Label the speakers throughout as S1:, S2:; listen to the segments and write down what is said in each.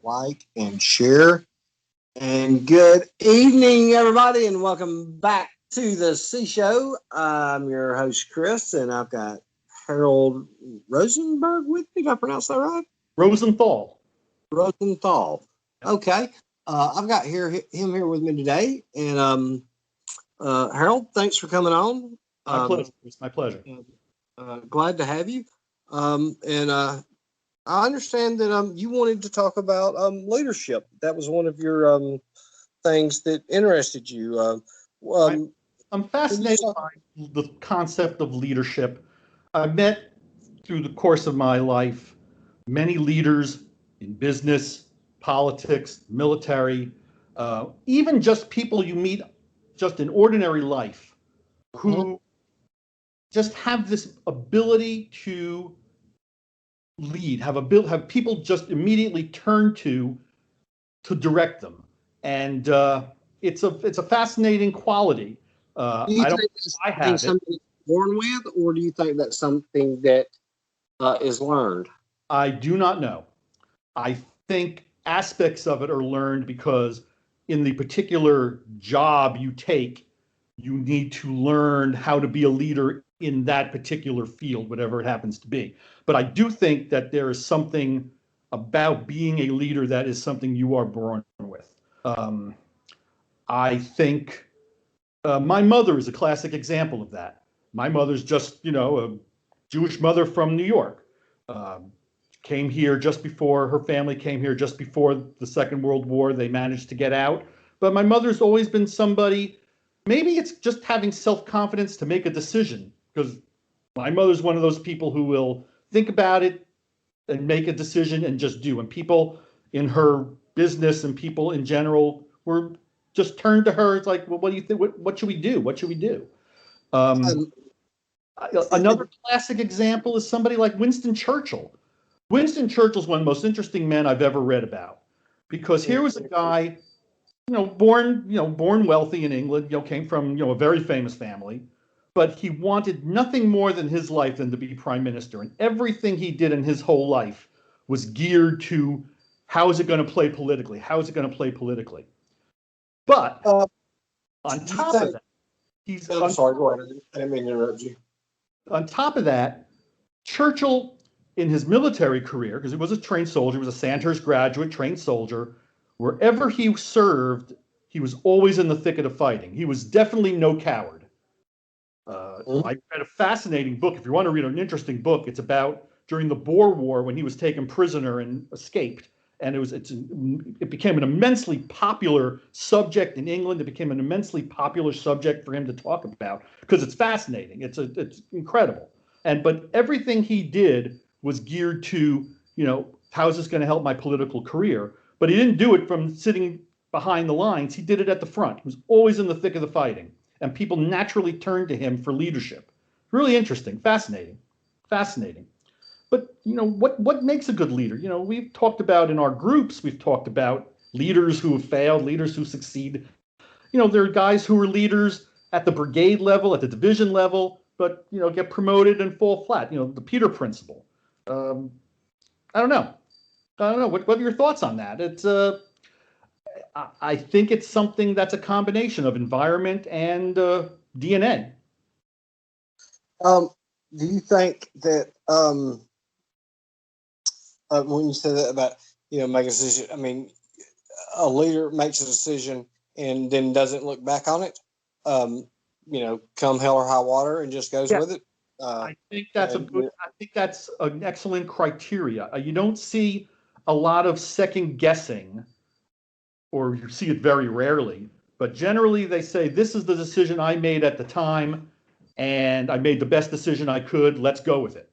S1: like, and share. And good evening, everybody, and welcome back to the C Show. I'm your host, Chris, and I've got Harold Rosenberg with me. Did I pronounce that right?
S2: Rosenthal.
S1: Rosenthal.
S2: Yep.
S1: Okay. I've got him here with me today. And Harold, thanks for coming on.
S2: My pleasure. It's my pleasure.
S1: Glad to have you. And I understand that you wanted to talk about leadership. That was one of your things that interested you.
S2: I'm fascinated by the concept of leadership. I've met through the course of my life many leaders in business, politics, military, even just people you meet just in ordinary life who just have this ability to lead, have people just immediately turn to direct them, and it's a fascinating quality.
S1: Do you
S2: I don't
S1: think
S2: think
S1: that's
S2: I have it.
S1: something born with, or do you think that's something that is learned?
S2: I do not know. I think aspects of it are learned because in the particular job you take, you need to learn how to be a leader in that particular field, whatever it happens to be. But I do think that there is something about being a leader that is something you are born with. I think my mother is a classic example of that. My mother's just, a Jewish mother from New York. Came here just before her family came here just before the Second World War. They managed to get out. But my mother's always been somebody, maybe it's just having self-confidence to make a decision, because my mother's one of those people who will think about it and make a decision and just do. And people in her business and people in general were just turned to her. It's like, well, what do you think? What should we do? What should we do?
S1: Um,
S2: Another classic example is somebody like Winston Churchill. Winston Churchill's one of the most interesting men I've ever read about, because here was a guy, born wealthy in England, came from, a very famous family, but he wanted nothing more than his life than to be prime minister. And everything he did in his whole life was geared to how is it going to play politically? How is it going to play politically? But on top of that,
S1: I'm sorry, go ahead. I didn't mean to interrupt you.
S2: On top of that, Churchill, in his military career, because he was a trained soldier, he was a Sandhurst graduate, trained soldier, wherever he served, he was always in the thick of the fighting. He was definitely no coward. I read a fascinating book. If you want to read an interesting book, it's about during the Boer War when he was taken prisoner and escaped. And it became an immensely popular subject in England. It became an immensely popular subject for him to talk about because it's fascinating. It's incredible. But everything he did was geared to, how is this going to help my political career? But he didn't do it from sitting behind the lines. He did it at the front. He was always in the thick of the fighting. And people naturally turned to him for leadership. Really interesting, fascinating. But what makes a good leader? We've talked about in our groups, we've talked about leaders who have failed, leaders who succeed. There are guys who are leaders at the brigade level, at the division level, but get promoted and fall flat. The Peter principle. I don't know. What are your thoughts on that? It's I think it's something that's a combination of environment and DNA.
S1: Do you think that when you say that about making a decision, I mean, a leader makes a decision and then doesn't look back on it, come hell or high water, and just goes with it?
S2: I think that's an excellent criteria. You don't see a lot of second guessing, or you see it very rarely. But generally, they say, this is the decision I made at the time, and I made the best decision I could. Let's go with it.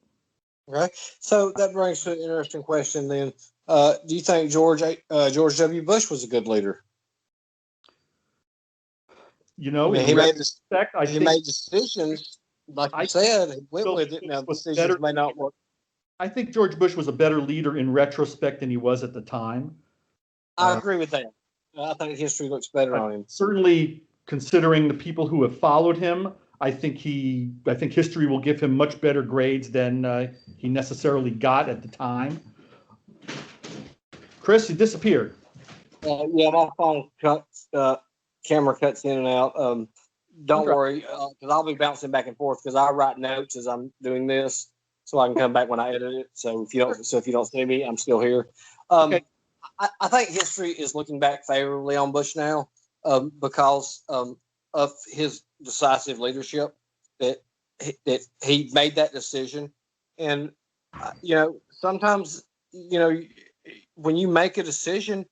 S1: Okay. So that brings to an interesting question then. Do you think George W. Bush was a good leader?
S2: He
S1: made decisions, like you said, he went with it. Now, decisions may not work.
S2: I think George Bush was a better leader in retrospect than he was at the time.
S1: I agree with that. I think history looks better on him.
S2: Certainly, considering the people who have followed him, I think history will give him much better grades than he necessarily got at the time. Chris, you disappeared.
S1: Yeah, my phone camera cuts in and out. Don't worry, because I'll be bouncing back and forth because I write notes as I'm doing this, so I can come back when I edit it. So if you don't see me, I'm still here.
S2: Okay.
S1: I think history is looking back favorably on Bush now because of his decisive leadership that he made that decision, and sometimes when you make a decision,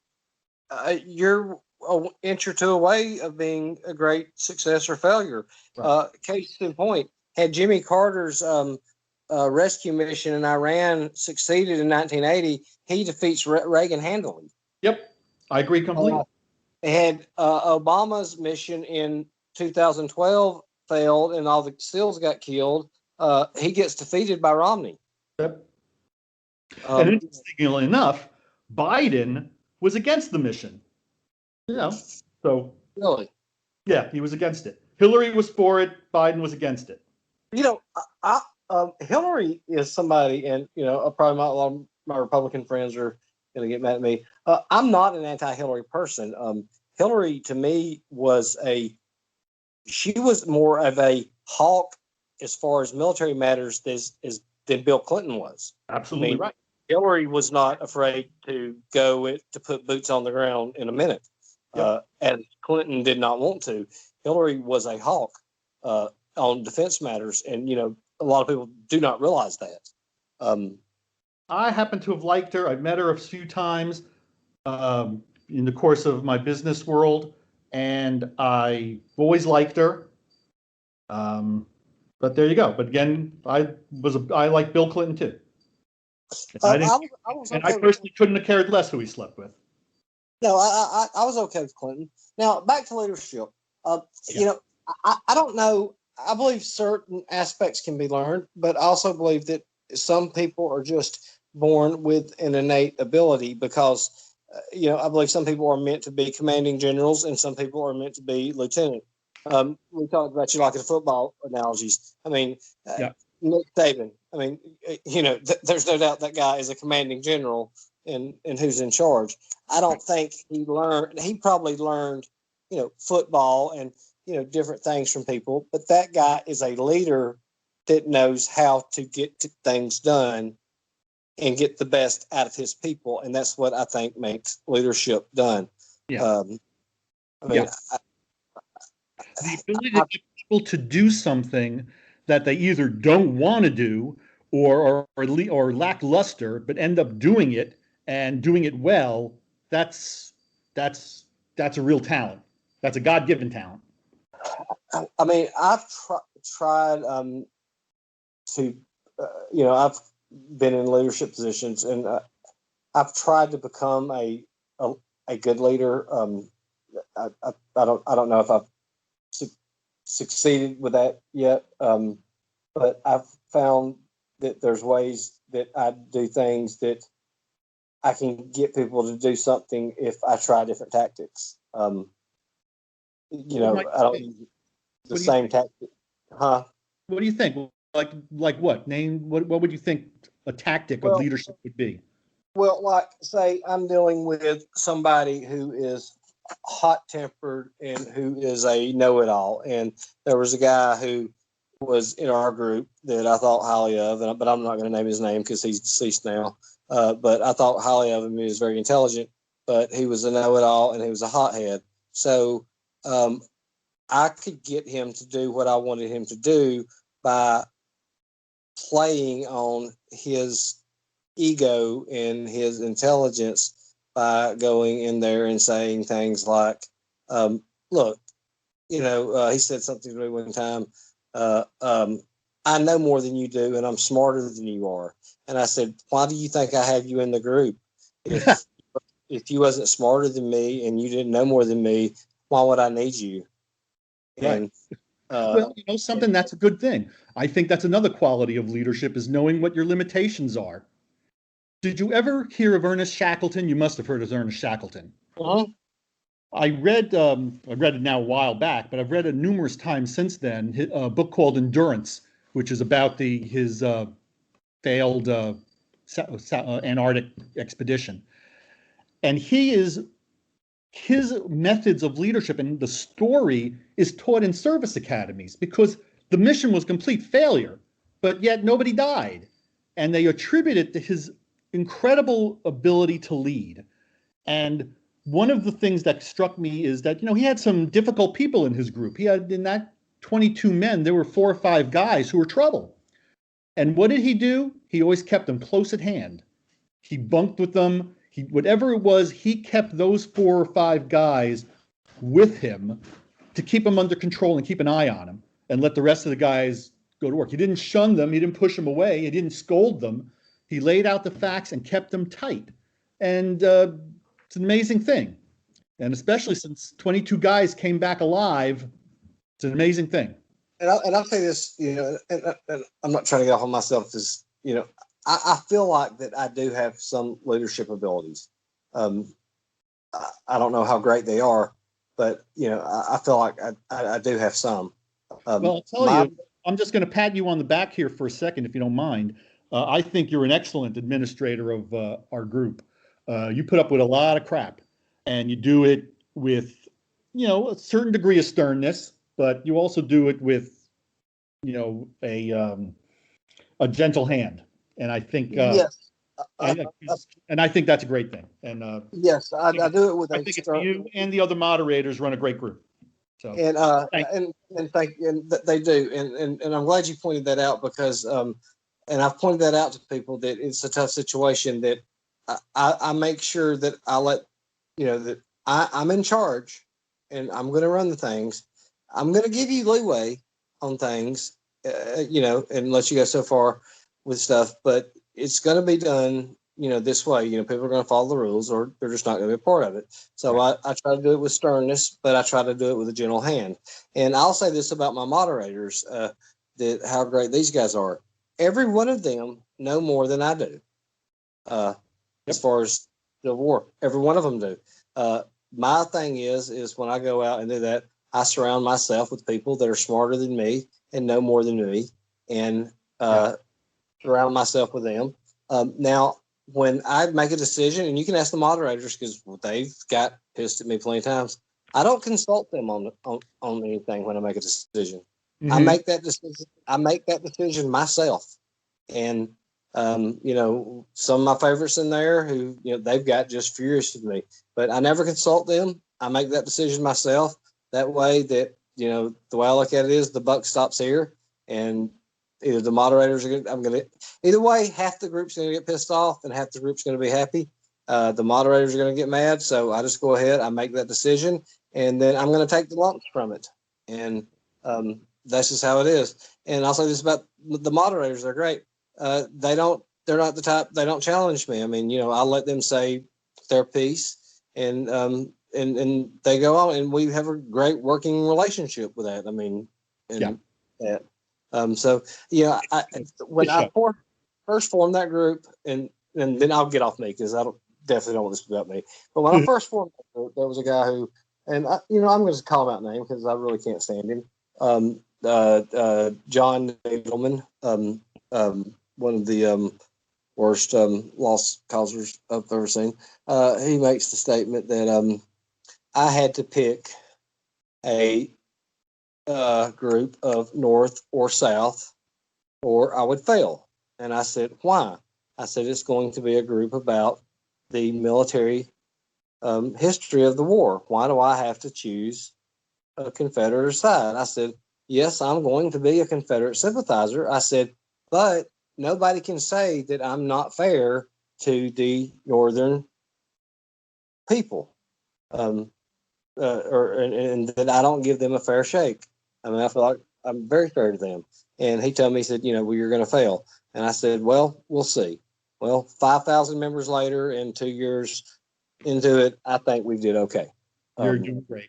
S1: you're an inch or two away of being a great success or failure.
S2: Right.
S1: Case in point, had Jimmy Carter's rescue mission in Iran succeeded in 1980, he defeats Reagan handily.
S2: Yep, I agree completely.
S1: Had Obama's mission in 2012 failed and all the SEALs got killed, he gets defeated by Romney.
S2: Yep. And interestingly enough, Biden was against the mission. So
S1: really,
S2: yeah, he was against it. Hillary was for it. Biden was against it.
S1: Hillary is somebody, and probably a lot of my Republican friends are going to get mad at me. I'm not an anti-Hillary person. Hillary, to me, she was more of a hawk as far as military matters than Bill Clinton was.
S2: Absolutely right.
S1: Hillary was not afraid to go to put boots on the ground in a minute, and Clinton did not want to. Hillary was a hawk on defense matters, and a lot of people do not realize that.
S2: I happen to have liked her. I've met her a few times in the course of my business world, and I've always liked her. But there you go. But again, I like Bill Clinton too. I personally couldn't have cared less who he slept with.
S1: No, I was okay with Clinton. Now back to leadership. I don't know. I believe certain aspects can be learned, but I also believe that some people are just born with an innate ability because, I believe some people are meant to be commanding generals and some people are meant to be lieutenant. We talked about the football analogies. I mean, Nick Saban. I mean, there's no doubt that guy is a commanding general and who's in charge. I don't think he probably learned, football and, different things from people, but that guy is a leader that knows how to get things done and get the best out of his people. And that's what I think makes leadership done.
S2: Yeah. The ability to get people to do something that they either don't want to do or lackluster, but end up doing it and doing it well. That's a real talent. That's a God-given talent.
S1: I mean, I've tried to, I've been in leadership positions, and I've tried to become a good leader. I don't know if I've succeeded with that yet, but I've found that there's ways that I do things that I can get people to do something if I try different tactics. I don't use the same tactic. Huh?
S2: What do you think? Like what? Name what would you think a tactic of leadership would be?
S1: Well, like say I'm dealing with somebody who is hot-tempered and who is a know-it-all, and there was a guy who was in our group that I thought highly of, but I'm not going to name his name because he's deceased now. But I thought highly of him. He was very intelligent, but he was a know-it-all and he was a hothead. So I could get him to do what I wanted him to do by playing on his ego and his intelligence by going in there and saying things like, look, he said something to me one time, I know more than you do and I'm smarter than you are. And I said, why do you think I have you in the group? If you wasn't smarter than me and you didn't know more than me, why would I need you?
S2: Right. And, something that's a good thing. I think that's another quality of leadership is knowing what your limitations are. Did you ever hear of Ernest Shackleton? You must have heard of Ernest Shackleton.
S1: Uh-huh.
S2: I read it now a while back, but I've read it numerous times since then. A book called Endurance, which is about his failed Antarctic expedition. And his methods of leadership and the story is taught in service academies because the mission was complete failure, but yet nobody died. And they attribute it to his incredible ability to lead. And one of the things that struck me is that, he had some difficult people in his group. He had, in that 22 men, there were 4 or 5 guys who were trouble. And what did he do? He always kept them close at hand. He bunked with them. Whatever it was, he kept those 4 or 5 guys with him to keep them under control and keep an eye on them and let the rest of the guys go to work. He didn't shun them. He didn't push them away. He didn't scold them. He laid out the facts and kept them tight. And it's an amazing thing. And especially since 22 guys came back alive, it's an amazing thing.
S1: And I'll say this, and I'm not trying to get off on myself, is, I feel like that I do have some leadership abilities. I don't know how great they are, but, I feel like I do have some.
S2: Well, I'll tell you, I'm just going to pat you on the back here for a second, if you don't mind. I think you're an excellent administrator of our group. You put up with a lot of crap, and you do it with, a certain degree of sternness, but you also do it with, a gentle hand. And I think,
S1: yes,
S2: and I think that's a great thing. And
S1: yes, I do it with.
S2: I think you and the other moderators run a great group. So
S1: and thank you, and they do, and I'm glad you pointed that out because, and I've pointed that out to people that it's a tough situation that I make sure that I let that I'm in charge, and I'm going to run the things. I'm going to give you leeway on things, and let you go so far with stuff, but it's going to be done, this way. People are going to follow the rules, or they're just not going to be a part of it. So I try to do it with sternness, but I try to do it with a gentle hand. And I'll say this about my moderators, that how great these guys are. Every one of them know more than I do, as far as the war. Every one of them do. My thing is when I go out and do that, I surround myself with people that are smarter than me and know more than me, and surround myself with them. Now, when I make a decision, and you can ask the moderators because they've got pissed at me plenty of times, I don't consult them on anything when I make a decision. Mm-hmm. I make that decision myself, and some of my favorites in there who they've got just furious with me, but I never consult them. I make that decision myself. That way, that the way I look at it is the buck stops here, and either the moderators are either way, half the group's going to get pissed off and half the group's going to be happy. The moderators are going to get mad. So I just go ahead, I make that decision, and then I'm going to take the lumps from it. And that's just how it is. And I'll say this about the moderators. They're great. They're not the type, they don't challenge me. I mean, I'll let them say their piece, and they go on, and we have a great working relationship with that. I mean, that. When I first formed that group, and then I'll get off me because I definitely don't want this to be about me. But when I first formed that group, there was a guy who, and I'm going to call him out name because I really can't stand him. John Nadelman, one of the worst lost causers I've ever seen. He makes the statement that I had to pick a group of North or South, or I would fail. And I said, why? I said, it's going to be a group about the military history of the war. Why do I have to choose a Confederate side? I said, yes, I'm going to be a Confederate sympathizer. I said, but nobody can say that I'm not fair to the Northern people, and that I don't give them a fair shake. I mean, I feel like I'm very fair to them. And he told me, he said, well, you're going to fail. And I said, well, we'll see. Well, 5,000 members later and 2 years into it, I think we did okay.
S2: You're doing great.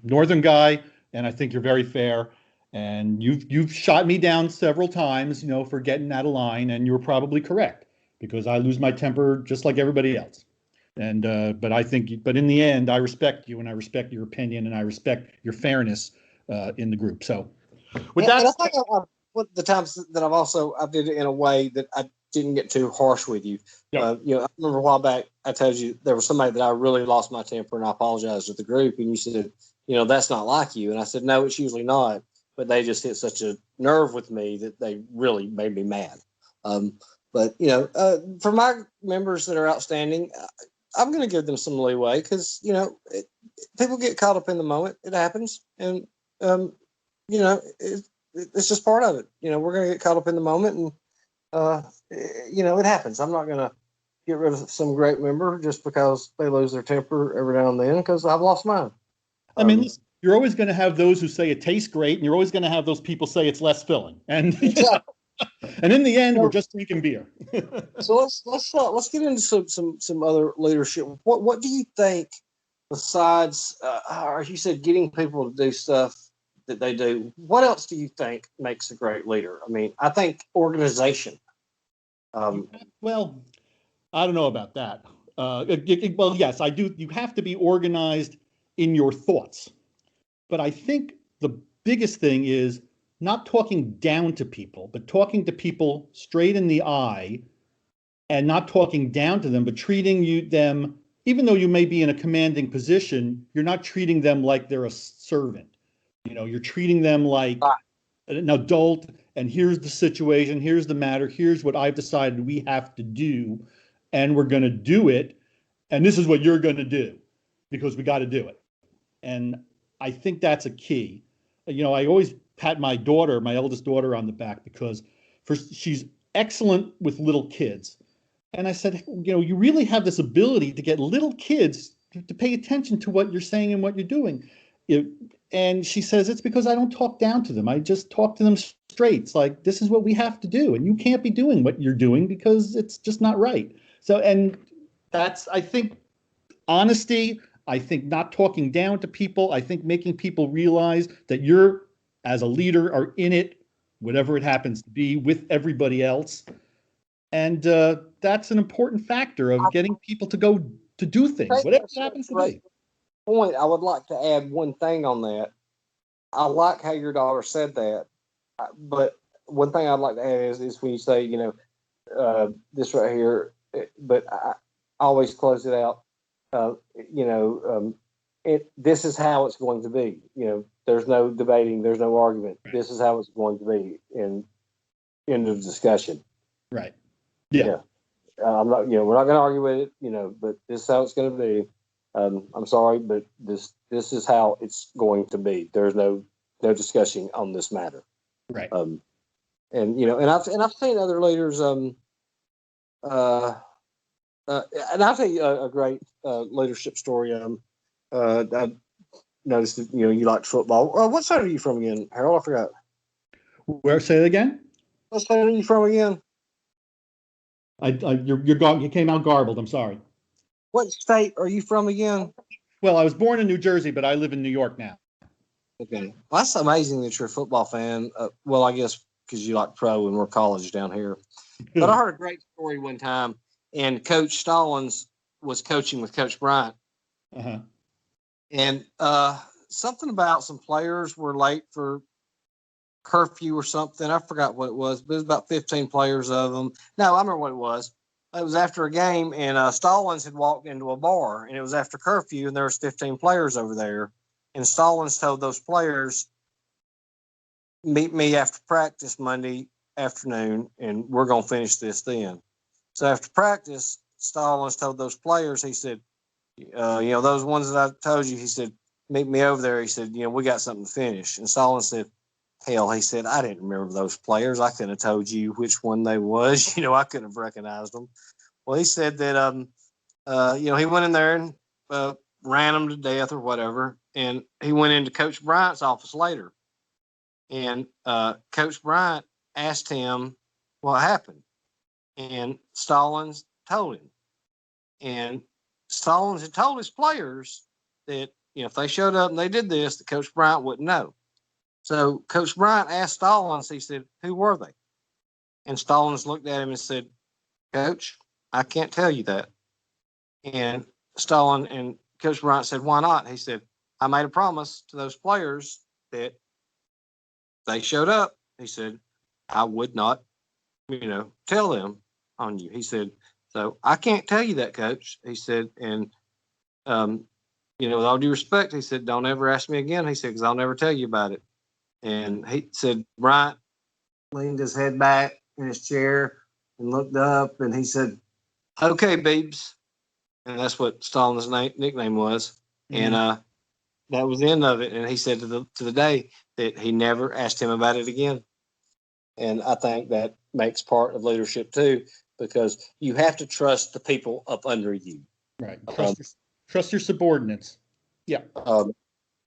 S2: Northern guy, and I think you're very fair. And you've shot me down several times, for getting out of line, and you're probably correct because I lose my temper just like everybody else. And but in the end, I respect you, and I respect your opinion, and I respect your fairness in the group. So, with that,
S1: and I think the times that I did it in a way that I didn't get too harsh with you.
S2: Yeah.
S1: You know, I remember a while back I told you there was somebody that I really lost my temper and I apologized with the group, and you said, you know, that's not like you, and I said, no, it's usually not, but they just hit such a nerve with me that they really made me mad. But you know, for my members that are outstanding, I'm going to give them some leeway because you know people get caught up in the moment. It happens, and you know it's just part of it. You know, we're going to get caught up in the moment, and you know it happens. I'm not going to get rid of some great member just because they lose their temper every now and then because I've lost mine.
S2: I mean, listen, you're always going to have those who say it tastes great, and you're always going to have those people say it's less filling. And
S1: Exactly.
S2: and in the end, we're just drinking beer.
S1: So let's get into some other leadership. What do you think besides, you said getting people to do stuff that they do? What else do you think makes a great leader? I mean, I think organization.
S2: Well, I don't know about that. Well, yes, I do. You have to be organized in your thoughts. But I think the biggest thing is not talking down to people, but talking to people straight in the eye and not talking down to them, but treating them, even though you may be in a commanding position, you're not treating them like they're a servant. You know, you're treating them like an adult, and here's the situation, here's the matter, here's what I've decided we have to do, and we're going to do it, and this is what you're going to do because we got to do it. And I think that's a key. You know, I always pat my daughter, my eldest daughter, on the back because first she's excellent with little kids. And I said, you know, you really have this ability to get little kids to pay attention to what you're saying and what you're doing. And she says, it's because I don't talk down to them. I just talk to them straight. It's like, this is what we have to do. And you can't be doing what you're doing because it's just not right. So, and that's, I think, honesty. I think not talking down to people. I think making people realize that you're, as a leader, are in it, whatever it happens to be, with everybody else. And that's an important factor of getting people to go to do things, whatever it happens to be.
S1: Point. I would like to add one thing on that. I like how your daughter said that, but one thing I'd like to add is when you say, you know, this right here, but I always close it out. You know, this is how it's going to be. You know, there's no debating, there's no argument.
S2: Right.
S1: This is how it's going to be in end of discussion.
S2: Right. Yeah.
S1: I'm not. You know, we're not going to argue with it. You know, but this is how it's going to be. I'm sorry, but this is how it's going to be. There's no discussion on this matter.
S2: Right.
S1: And you know, and I've seen other leaders. And I'll tell you a great leadership story. I noticed that you know you liked football. What side are you from again, Harold? I forgot.
S2: Where? Say it again.
S1: What side are you from again?
S2: You came out garbled. I'm sorry.
S1: What state are you from again?
S2: Well, I was born in New Jersey, but I live in New York now.
S1: Okay, well, that's amazing that you're a football fan. Well, I guess because you like pro and we're college down here. But I heard a great story one time, and Coach Stallings was coaching with Coach Bryant, and something about some players were late for curfew or something. I forgot what it was, but it was about 15 players of them. No, I remember what it was. It was after a game, and Stallings had walked into a bar, and it was after curfew, and there was 15 players over there. And Stallings told those players, meet me after practice Monday afternoon, and we're going to finish this then. So after practice, Stallings told those players, he said, you know, those ones that I told you, he said, meet me over there. He said, you know, we got something to finish. And Stallings said, hell, he said, I didn't remember those players. I couldn't have told you which one they was. You know, I couldn't have recognized them. Well, he said that, you know, he went in there and ran them to death or whatever. And he went into Coach Bryant's office later. And Coach Bryant asked him what happened. And Stallings told him. And Stallings had told his players that, you know, if they showed up and they did this, that Coach Bryant wouldn't know. So Coach Bryant asked Stallings, he said, who were they? And Stallings looked at him and said, Coach, I can't tell you that. And Stallings and Coach Bryant said, why not? He said, I made a promise to those players that they showed up. He said, I would not, you know, tell them. on you. He said, so I can't tell you that, Coach. He said, and with all due respect, he said, don't ever ask me again. He said, because I'll never tell you about it. And he said, Bryant leaned his head back in his chair and looked up, and he said, okay, Beebs. And that's what Stalin's nickname was. Mm-hmm. And that was the end of it. And he said to the day that he never asked him about it again. And I think that makes part of leadership too, because you have to trust the people up under you.
S2: Right. Trust your subordinates. Yeah.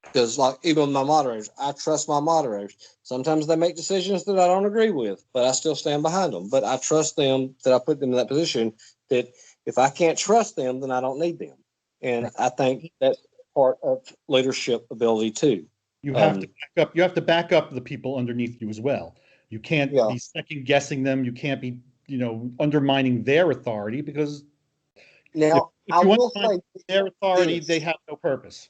S1: Because like even my moderators, I trust my moderators. Sometimes they make decisions that I don't agree with, but I still stand behind them. But I trust them, that I put them in that position, that if I can't trust them, then I don't need them. And right. I think that's part of leadership ability too.
S2: You have to back up. You have to back up the people underneath you as well. You can't be second guessing them. You can't be, undermining their authority, because
S1: now
S2: if you undermine their authority, they have no purpose.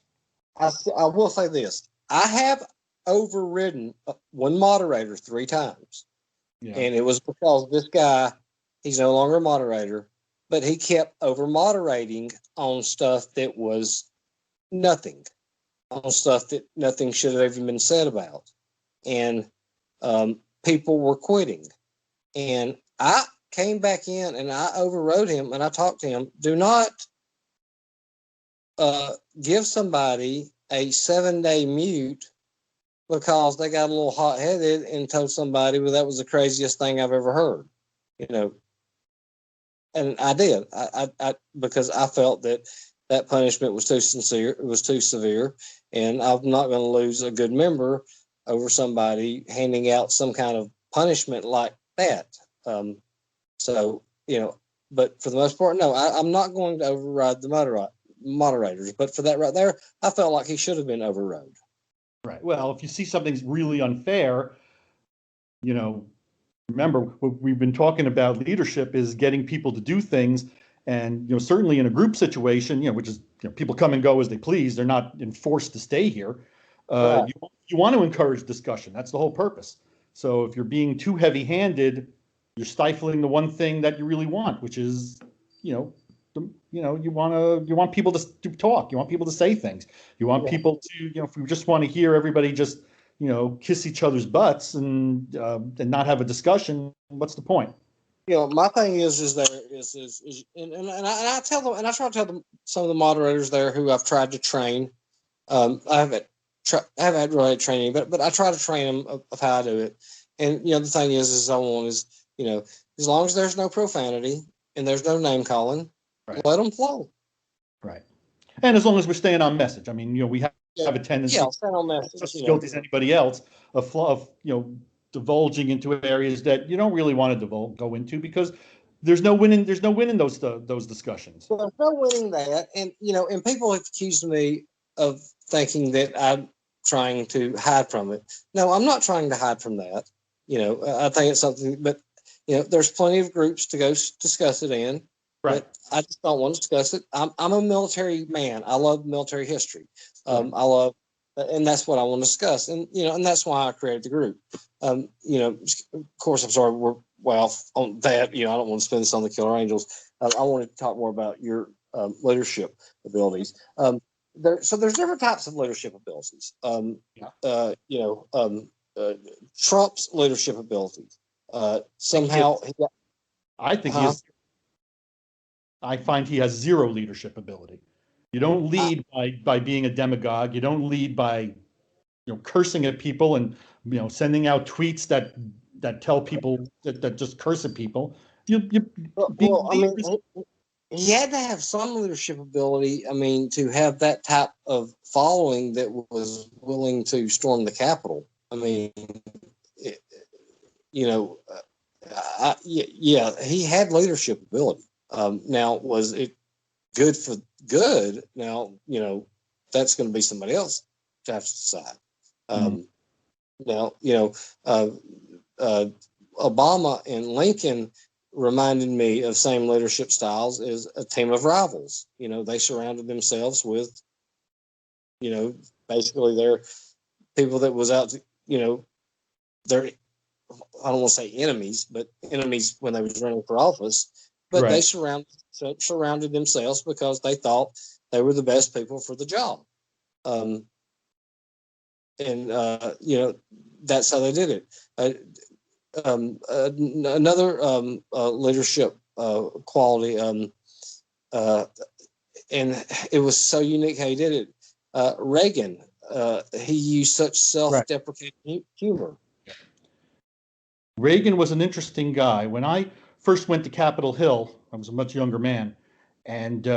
S1: I will say this: I have overridden one moderator 3 times, and it was because this guy, he's no longer a moderator, but he kept over moderating on stuff that was nothing, on stuff that nothing should have even been said about, and people were quitting, and I came back in and I overrode him and I talked to him. Do not give somebody a 7-day mute because they got a little hot-headed and told somebody, well, that was the craziest thing I've ever heard, And I did, I because I felt that punishment was too sincere, it was too severe, and I'm not going to lose a good member over somebody handing out some kind of punishment like that. But for the most part, no, I'm not going to override the moderators. But for that right there, I felt like he should have been overrode.
S2: Right. Well, if you see something's really unfair, remember what we've been talking about. Leadership is getting people to do things, and certainly in a group situation, which is people come and go as they please. They're not enforced to stay here. Right. You want to encourage discussion. That's the whole purpose. So if you're being too heavy-handed, you're stifling the one thing that you really want, which is you want people to talk. You want people to say things. You want people to, if we just want to hear everybody just, kiss each other's butts and not have a discussion, what's the point?
S1: My thing is I tell them, and I try to tell them, some of the moderators there who I've tried to train. I haven't had really training, but I try to train them of how I do it. And the thing is I want is as long as there's no profanity and there's no name calling, right, let them flow.
S2: Right. And as long as we're staying on message. I mean, we have a tendency,
S1: staying on message,
S2: just as guilty as anybody else, of divulging into areas that you don't really want to go into, because there's no winning those discussions.
S1: Well, there's no winning that, and and people have accused me of thinking that I'm trying to hide from it. No, I'm not trying to hide from that. I think it's something, but there's plenty of groups to go discuss it in.
S2: Right.
S1: But I just don't want to discuss it. I'm a military man. I love military history. I love, and that's what I want to discuss. And and that's why I created the group. Of course, I'm sorry, we're well on that. I don't want to spend this on the Killer Angels. I wanted to talk more about your leadership abilities. So there's different types of leadership abilities. Trump's leadership abilities. Somehow,
S2: I think he has. I find he has zero leadership ability. You don't lead by being a demagogue. You don't lead by cursing at people and sending out tweets that tell people that just curse at people.
S1: He had to have some leadership ability. I mean, to have that type of following that was willing to storm the Capitol. I mean, he had leadership ability. Now, was it good for good? Now, that's going to be somebody else to have to decide. Now, Obama and Lincoln reminded me of same leadership styles as a team of rivals. They surrounded themselves with, basically their people that was out to, their I don't want to say enemies, but enemies when they was running for office. But they surrounded themselves because they thought they were the best people for the job. That's how they did it. Another leadership quality, and it was so unique how he did it. Reagan, he used such self-deprecating humor.
S2: Reagan was an interesting guy. When I first went to Capitol Hill, I was a much younger man, and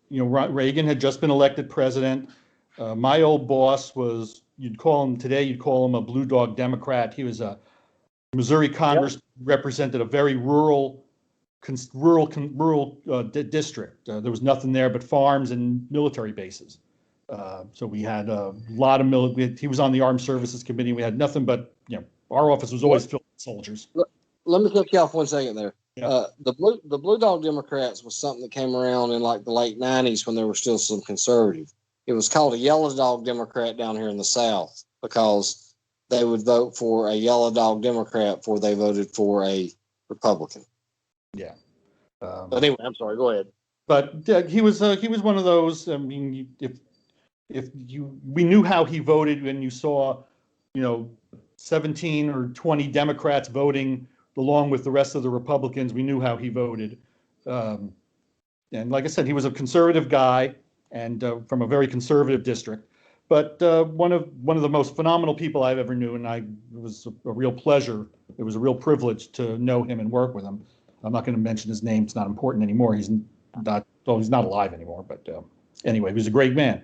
S2: Reagan had just been elected president. My old boss was, you'd call him a blue dog Democrat. He was a Missouri Congress, represented a very rural district. There was nothing there but farms and military bases. So we had a lot of military. He was on the Armed Services Committee. We had nothing but, our office was always filled with soldiers.
S1: Let me cut you off 1 second there. Yeah. The blue dog Democrats was something that came around in like the late 90s when there were still some conservative. It was called a yellow dog Democrat down here in the South because they would vote for a yellow dog Democrat before they voted for a Republican.
S2: Yeah.
S1: But anyway, I'm sorry. Go ahead.
S2: But he was one of those. I mean, we knew how he voted when you saw, 17 or 20 Democrats voting along with the rest of the Republicans. We knew how he voted. And like I said, he was a conservative guy and from a very conservative district. But one of the most phenomenal people I've ever knew, and it was a real pleasure. It was a real privilege to know him and work with him. I'm not going to mention his name; it's not important anymore. He's not alive anymore. But anyway, he was a great man,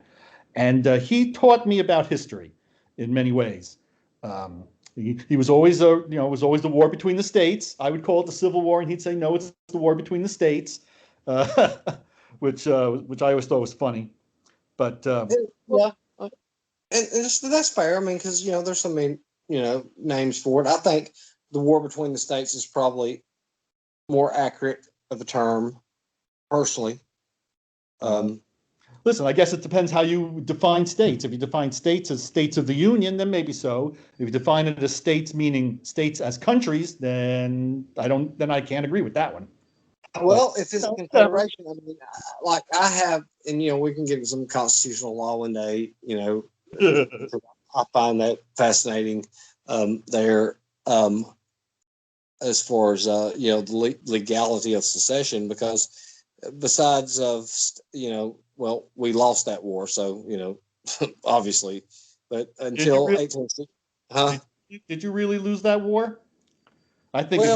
S2: and he taught me about history in many ways. He was always was always the war between the states. I would call it the Civil War, and he'd say, no, it's the war between the states, which I always thought was funny. But
S1: and that's fair. I mean, because there's so many names for it. I think the war between the states is probably more accurate of a term, personally.
S2: Listen, I guess it depends how you define states. If you define states as states of the Union, then maybe so. If you define it as states, meaning states as countries, then I can't agree with that one.
S1: Well, if it's a confederation, I mean, like I have, and we can get into some constitutional law one day. I find that fascinating. There, as far as the legality of secession, because besides well, we lost that war, so obviously, but until 1860,
S2: Did you really lose that war? I think.
S1: We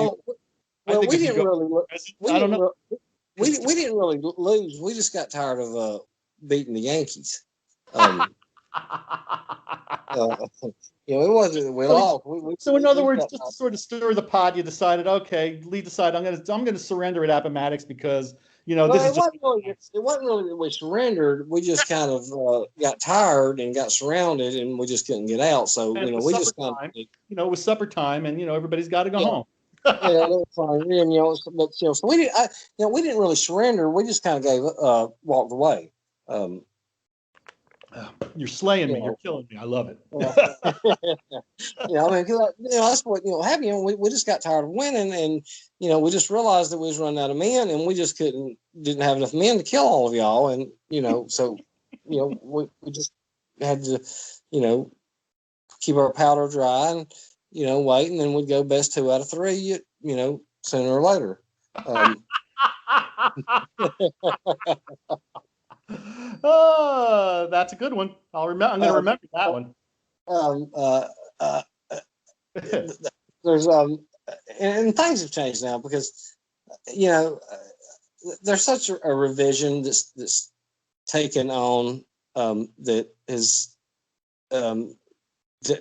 S1: didn't really lose. We just got tired of beating the Yankees. It wasn't that we lost.
S2: So in other words, just to sort of stir the pot, you decided, okay, Lee decided I'm going to surrender at Appomattox because this is just.
S1: It wasn't really that we surrendered. We just kind of got tired and got surrounded, and we just couldn't get out. So we just
S2: it was supper time, and everybody's got to go home.
S1: Yeah, that's fine. And, so we didn't. We didn't really surrender. We just kind of walked away.
S2: You're slaying me. You're killing me. I love it.
S1: I mean, that's what happened. We just got tired of winning, and we just realized that we was running out of men, and we just didn't have enough men to kill all of y'all, and so we just had to keep our powder dry and wait, and then we'd go best 2 out of 3, sooner or later.
S2: Oh, that's a good one. I'm going to remember that one.
S1: There's and things have changed now because there's such a revision that's taken on that is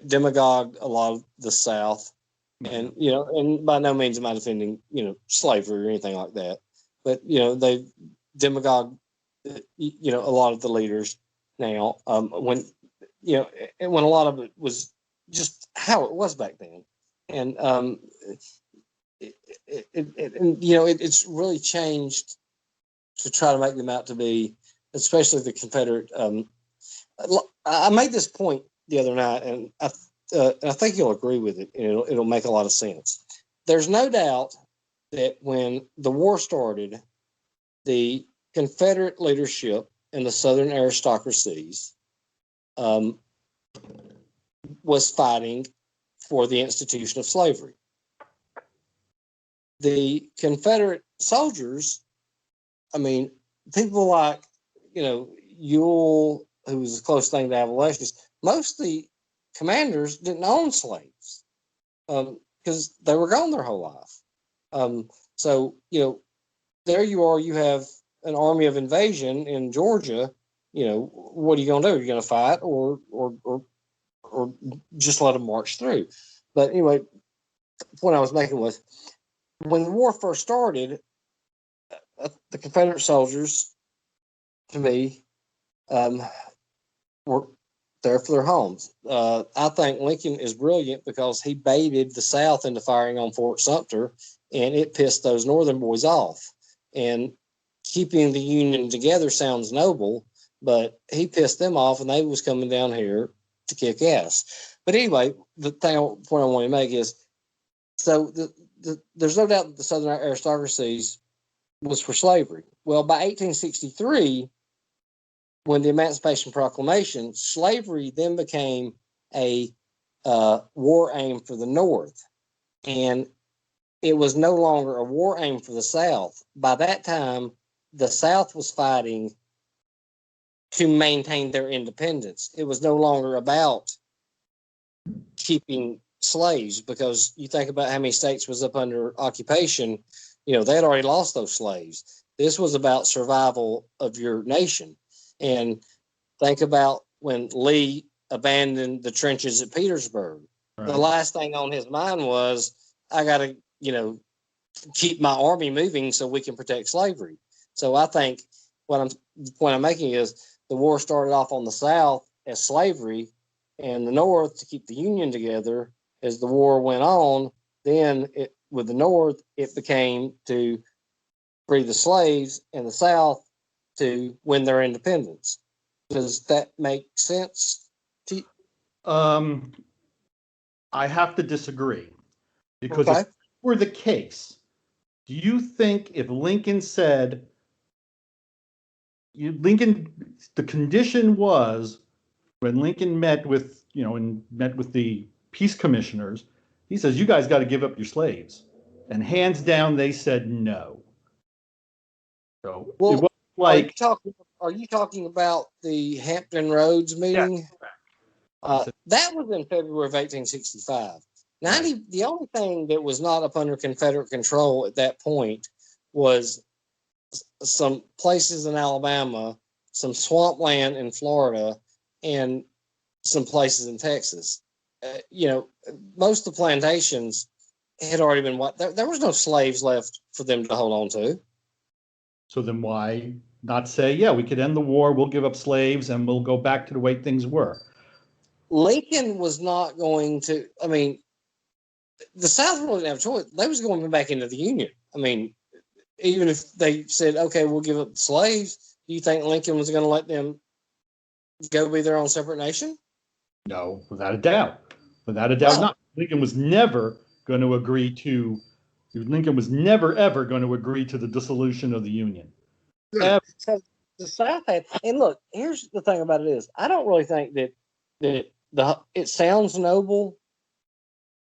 S1: demagogued a lot of the South, and and by no means am I defending slavery or anything like that, but they demagogued a lot of the leaders now, when and when a lot of it was just how it was back then, and it's really changed to try to make them out to be, especially the Confederate. I made this point the other night, and I think you'll agree with it, and it'll make a lot of sense. There's no doubt that when the war started, the Confederate leadership and the Southern aristocracies was fighting for the institution of slavery. The Confederate soldiers, I mean, people like, Ewell, who was a close thing to abolitionists, most of the commanders didn't own slaves because they were gone their whole life. So, there you are, you have an army of invasion in Georgia. What are you going to do? Are you going to fight or just let them march through? But anyway, the point I was making was when the war first started, the Confederate soldiers, to me, were there for their homes. I think Lincoln is brilliant because he baited the South into firing on Fort Sumter, and it pissed those Northern boys off. And keeping the Union together sounds noble, but he pissed them off, and they was coming down here to kick ass. But anyway, the point I want to make is, so there's no doubt that the Southern aristocracies was for slavery. Well, by 1863, when the Emancipation Proclamation, slavery then became a war aim for the North, and it was no longer a war aim for the South. By that time, the South was fighting to maintain their independence. It was no longer about keeping slaves, because you think about how many states was up under occupation, they had already lost those slaves. This was about survival of your nation. And think about when Lee abandoned the trenches at Petersburg. Right. The last thing on his mind was, I got to, keep my army moving so we can protect slavery. So I think the point I'm making is the war started off on the South as slavery, and the North to keep the Union together. As the war went on, then with the North, it became to free the slaves, and the South to win their independence. Does that make sense to you?
S2: I have to disagree, because if that were the case, do you think if Lincoln said, the condition was when Lincoln met with, met with the peace commissioners, he says, you guys got to give up your slaves. And hands down, they said no. So it was like,
S1: are you talking about the Hampton Roads meeting?
S2: Yeah.
S1: That was in February of 1865. The only thing that was not up under Confederate control at that point was some places in Alabama, some swampland in Florida, and some places in Texas. Most of the plantations had already been wiped. There was no slaves left for them to hold on to.
S2: So then why not say, yeah, we could end the war, we'll give up slaves, and we'll go back to the way things were?
S1: Lincoln was not going to, the South really didn't have a choice. They was going back into the Union. Even if they said, okay, we'll give up the slaves, do you think Lincoln was going to let them go be their own separate nation?
S2: No, without a doubt. Without a doubt, not. Lincoln was never going to agree to, Lincoln was never, ever going to agree to the dissolution of the Union.
S1: So the South had, and look, here's the thing about it is, I don't really think that it sounds noble.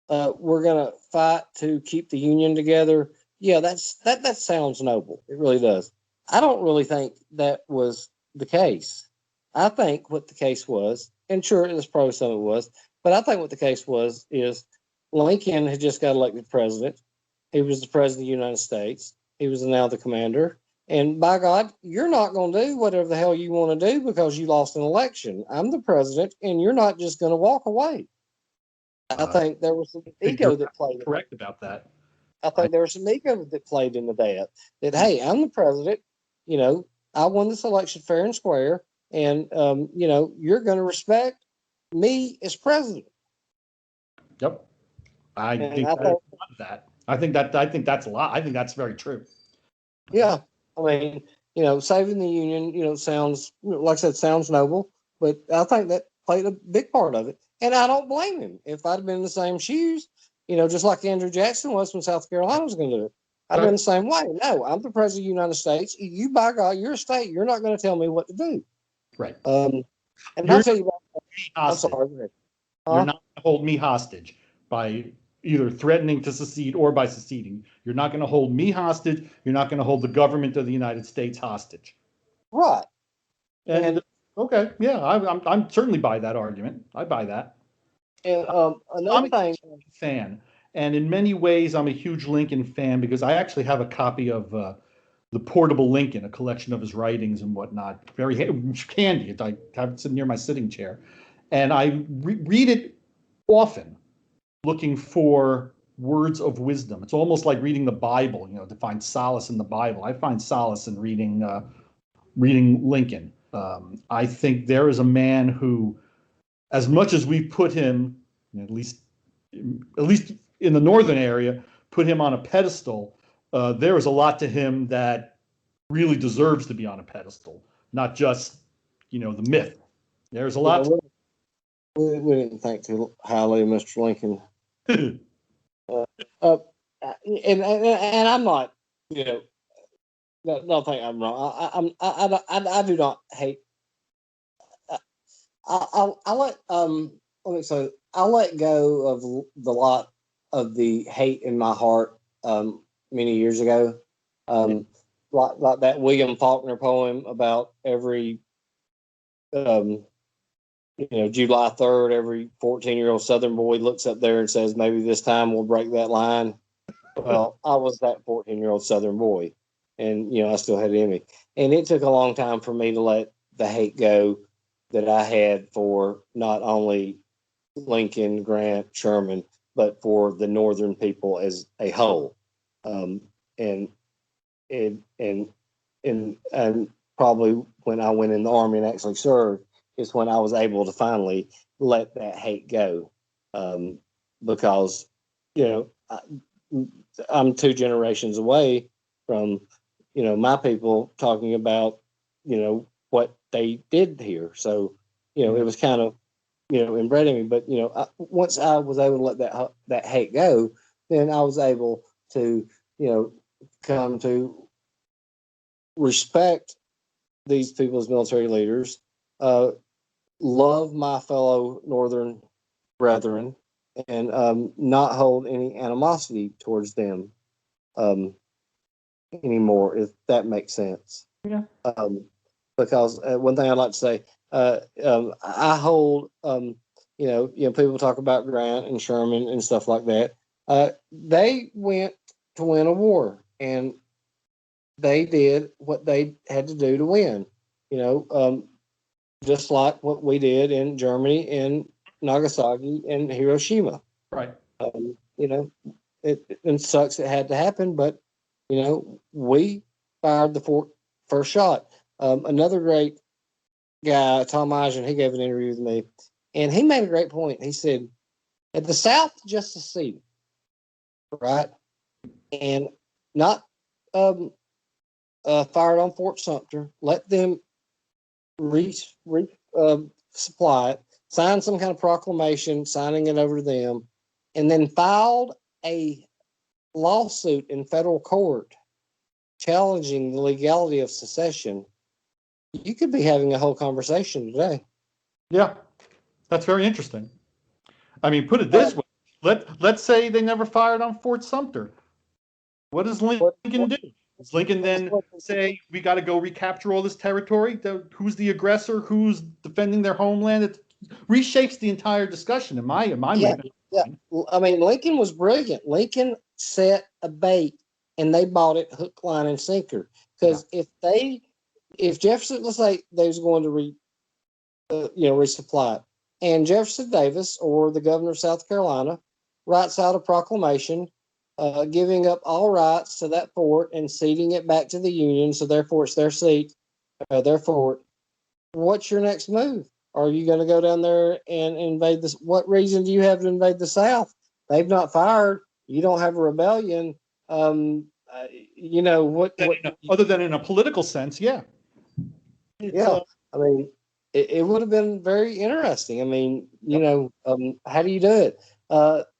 S1: We're going to fight to keep the Union together. Yeah, that sounds noble. It really does. I don't really think that was the case. I think what the case was, and sure, there's probably some it was, but I think what the case was is Lincoln had just got elected president. He was the president of the United States. He was now the commander. And by God, you're not going to do whatever the hell you want to do because you lost an election. I'm the president, and you're not just going to walk away. I think there was some ego that played.
S2: Correct about that.
S1: I think there was some ego that played into that. That, hey, I'm the president. I won this election fair and square, and you're going to respect me as president.
S2: Yep, I think that's a lot. I think that's very true.
S1: Yeah, saving the Union, sounds, like I said, sounds noble, but I think that played a big part of it. And I don't blame him. If I'd been in the same shoes, just like Andrew Jackson was when South Carolina was going to do it, I'd been the same way. No, I'm the president of the United States. You, by God, you're a state. You're not going to tell me what to do.
S2: Right.
S1: And
S2: You're
S1: I'll tell you about. I'm
S2: hostage.
S1: sorry.
S2: You're not going to hold me hostage by either threatening to secede or by seceding. You're not going to hold me hostage. You're not going to hold the government of the United States hostage.
S1: Right.
S2: And okay, yeah, I'm certainly by that argument. I buy that.
S1: And
S2: I'm
S1: another
S2: a
S1: thing.
S2: fan, and in many ways, I'm a huge Lincoln fan because I actually have a copy of the Portable Lincoln, a collection of his writings and whatnot. Very handy. I have it sitting near my sitting chair, and I read it often, looking for words of wisdom. It's almost like reading the Bible, to find solace in the Bible. I find solace in reading Lincoln. I think there is a man who, as much as we put him, at least in the northern area, put him on a pedestal, there is a lot to him that really deserves to be on a pedestal, not just, the myth. There's a lot.
S1: We didn't think too highly of Mr. Lincoln. And I'm not, don't think I'm wrong. I do not hate. I let me say, I let go of the lot of the hate in my heart many years ago. Like that William Faulkner poem about every July 3rd, every 14-year-old Southern boy looks up there and says, maybe this time we'll break that line. Well, I was that 14-year-old Southern boy, and I still had it in me. And it took a long time for me to let the hate go that I had for not only Lincoln, Grant, Sherman, but for the Northern people as a whole. And probably when I went in the Army and actually served is when I was able to finally let that hate go, because I'm 2 generations away from my people talking about what they did here. So it was kind of inbred in me. But once I was able to let that hate go, then I was able to come to respect these people as military leaders, love my fellow Northern brethren, and not hold any animosity towards them anymore, if that makes sense.
S2: Yeah.
S1: Because one thing I'd like to say, I hold, people talk about Grant and Sherman and stuff like that. They went to win a war, and they did what they had to do to win. Just like what we did in Germany, in Nagasaki, and Hiroshima.
S2: Right.
S1: It sucks it had to happen, but we fired the first shot. Another great guy, Tom Eisen, he gave an interview with me, and he made a great point. He said, "At the South just seceded, right, and not fired on Fort Sumter. Let them supply it, sign some kind of proclamation, signing it over to them, and then filed a lawsuit in federal court challenging the legality of secession." You could be having a whole conversation today.
S2: Yeah, that's very interesting. I mean, put it this way: let's say they never fired on Fort Sumter. What does Lincoln do? Does Lincoln then say we got to go recapture all this territory? Who's the aggressor? Who's defending their homeland? It reshapes the entire discussion. In my mind.
S1: Yeah. I mean, Lincoln was brilliant. Lincoln set a bait, and they bought it hook, line, and sinker. Because if Jefferson, let's say they was going to resupply it, and Jefferson Davis or the governor of South Carolina writes out a proclamation giving up all rights to that fort and ceding it back to the Union, so therefore it's their seat, their fort. What's your next move? Are you going to go down there and invade this? What reason do you have to invade the South? They've not fired. You don't have a rebellion. What?
S2: Other than in a political sense, yeah.
S1: I mean, it would have been very interesting. I mean, how do you do it?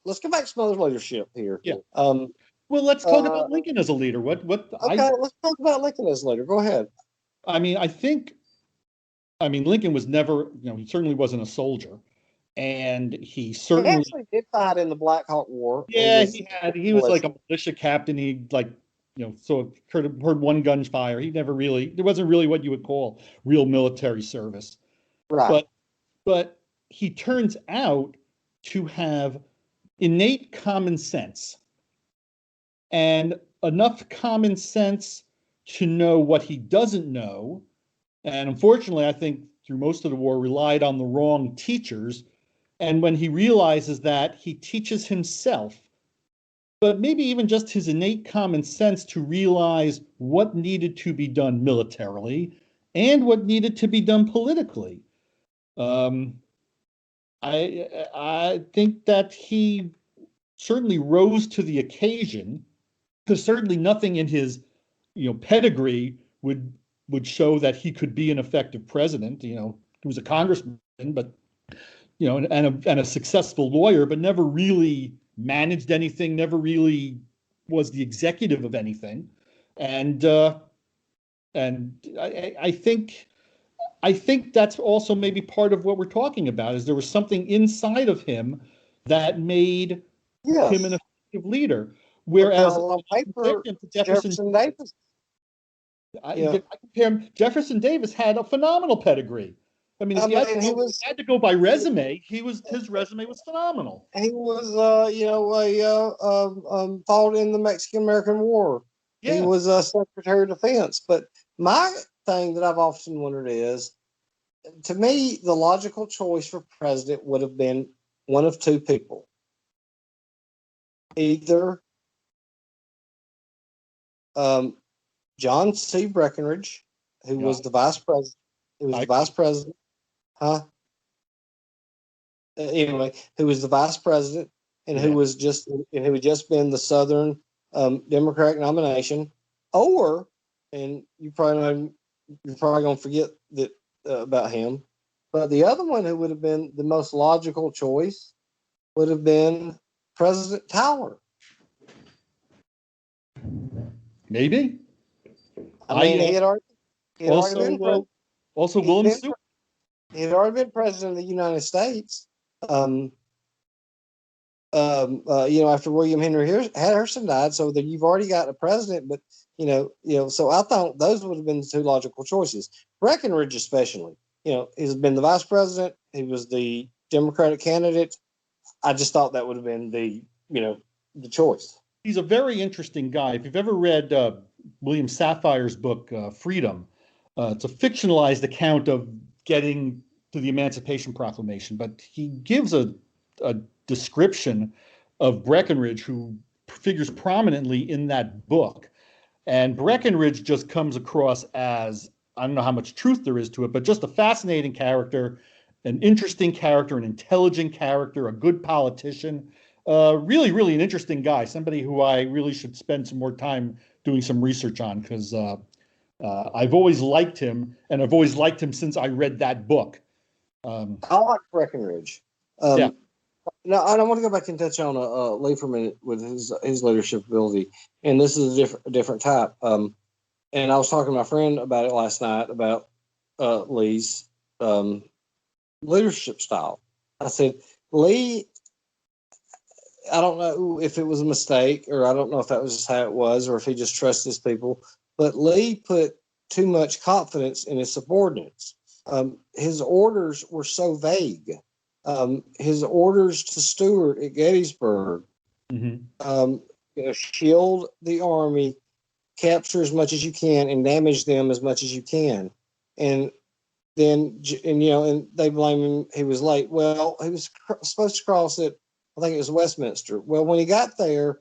S1: Let's go back to some other leadership here.
S2: Yeah.
S1: Um,
S2: Well, let's talk about Lincoln as a leader.
S1: okay, let's talk about Lincoln as a leader. Go ahead.
S2: I mean, Lincoln was never, he certainly wasn't a soldier, and he
S1: He
S2: certainly,
S1: actually did fight in the Black Hawk War.
S2: yeah, he was like a militia captain. He like, so heard one gunfire. It wasn't really what you would call real military service.
S1: Right.
S2: But he turns out to have innate common sense and enough common sense to know what he doesn't know. And unfortunately, I think through most of the war relied on the wrong teachers. And when he realizes that, he teaches himself, but maybe even just his innate common sense to realize what needed to be done militarily and what needed to be done politically. I think that he certainly rose to the occasion, because certainly nothing in his pedigree would show that he could be an effective president. He was a congressman, but and a successful lawyer, but never really managed anything, never really was the executive of anything. And I think that's also maybe part of what we're talking about, is there was something inside of him that made him an effective leader. Whereas
S1: on paper,
S2: Jefferson
S1: Davis.
S2: I compare him. Jefferson Davis had a phenomenal pedigree. I mean, if he had to go by resume, his resume was phenomenal.
S1: He was, fought in the Mexican-American War. Yeah. He was a Secretary of Defense. But my thing that I've often wondered is, to me, the logical choice for president would have been one of two people. Either John C. Breckinridge, who was the vice president. He was the vice president. Anyway, who was the vice president and who had just been the Southern Democratic nomination, or, and you're probably going to forget that about him, but the other one who would have been the most logical choice would have been President Tyler.
S2: Maybe.
S1: I mean, he had already been
S2: William Stewart.
S1: He had already been president of the United States. After William Henry Harrison died, so that you've already got a president. But so I thought those would have been the two logical choices. Breckinridge, especially, he's been the vice president. He was the Democratic candidate. I just thought that would have been the choice.
S2: He's a very interesting guy. If you've ever read William Safire's book, Freedom, it's a fictionalized account of getting to the Emancipation Proclamation, but he gives a description of Breckinridge, who figures prominently in that book. And Breckinridge just comes across as, I don't know how much truth there is to it, but just a fascinating character, an interesting character, an intelligent character, a good politician. Really, really an interesting guy, somebody who I really should spend some more time doing some research on, because I've always liked him, and I've always liked him since I read that book.
S1: I like Breckinridge. Now, I want to go back and touch on Lee for a minute with his leadership ability, and this is a different type. And I was talking to my friend about it last night, about Lee's leadership style. I said, Lee, I don't know if it was a mistake, or I don't know if that was just how it was, or if he just trusts his people, but Lee put too much confidence in his subordinates. His orders were so vague. His orders to Stuart at Gettysburg, shield the army, capture as much as you can, and damage them as much as you can. And they blame him. He was late. Well, he was supposed to cross it. I think it was Westminster. Well, when he got there,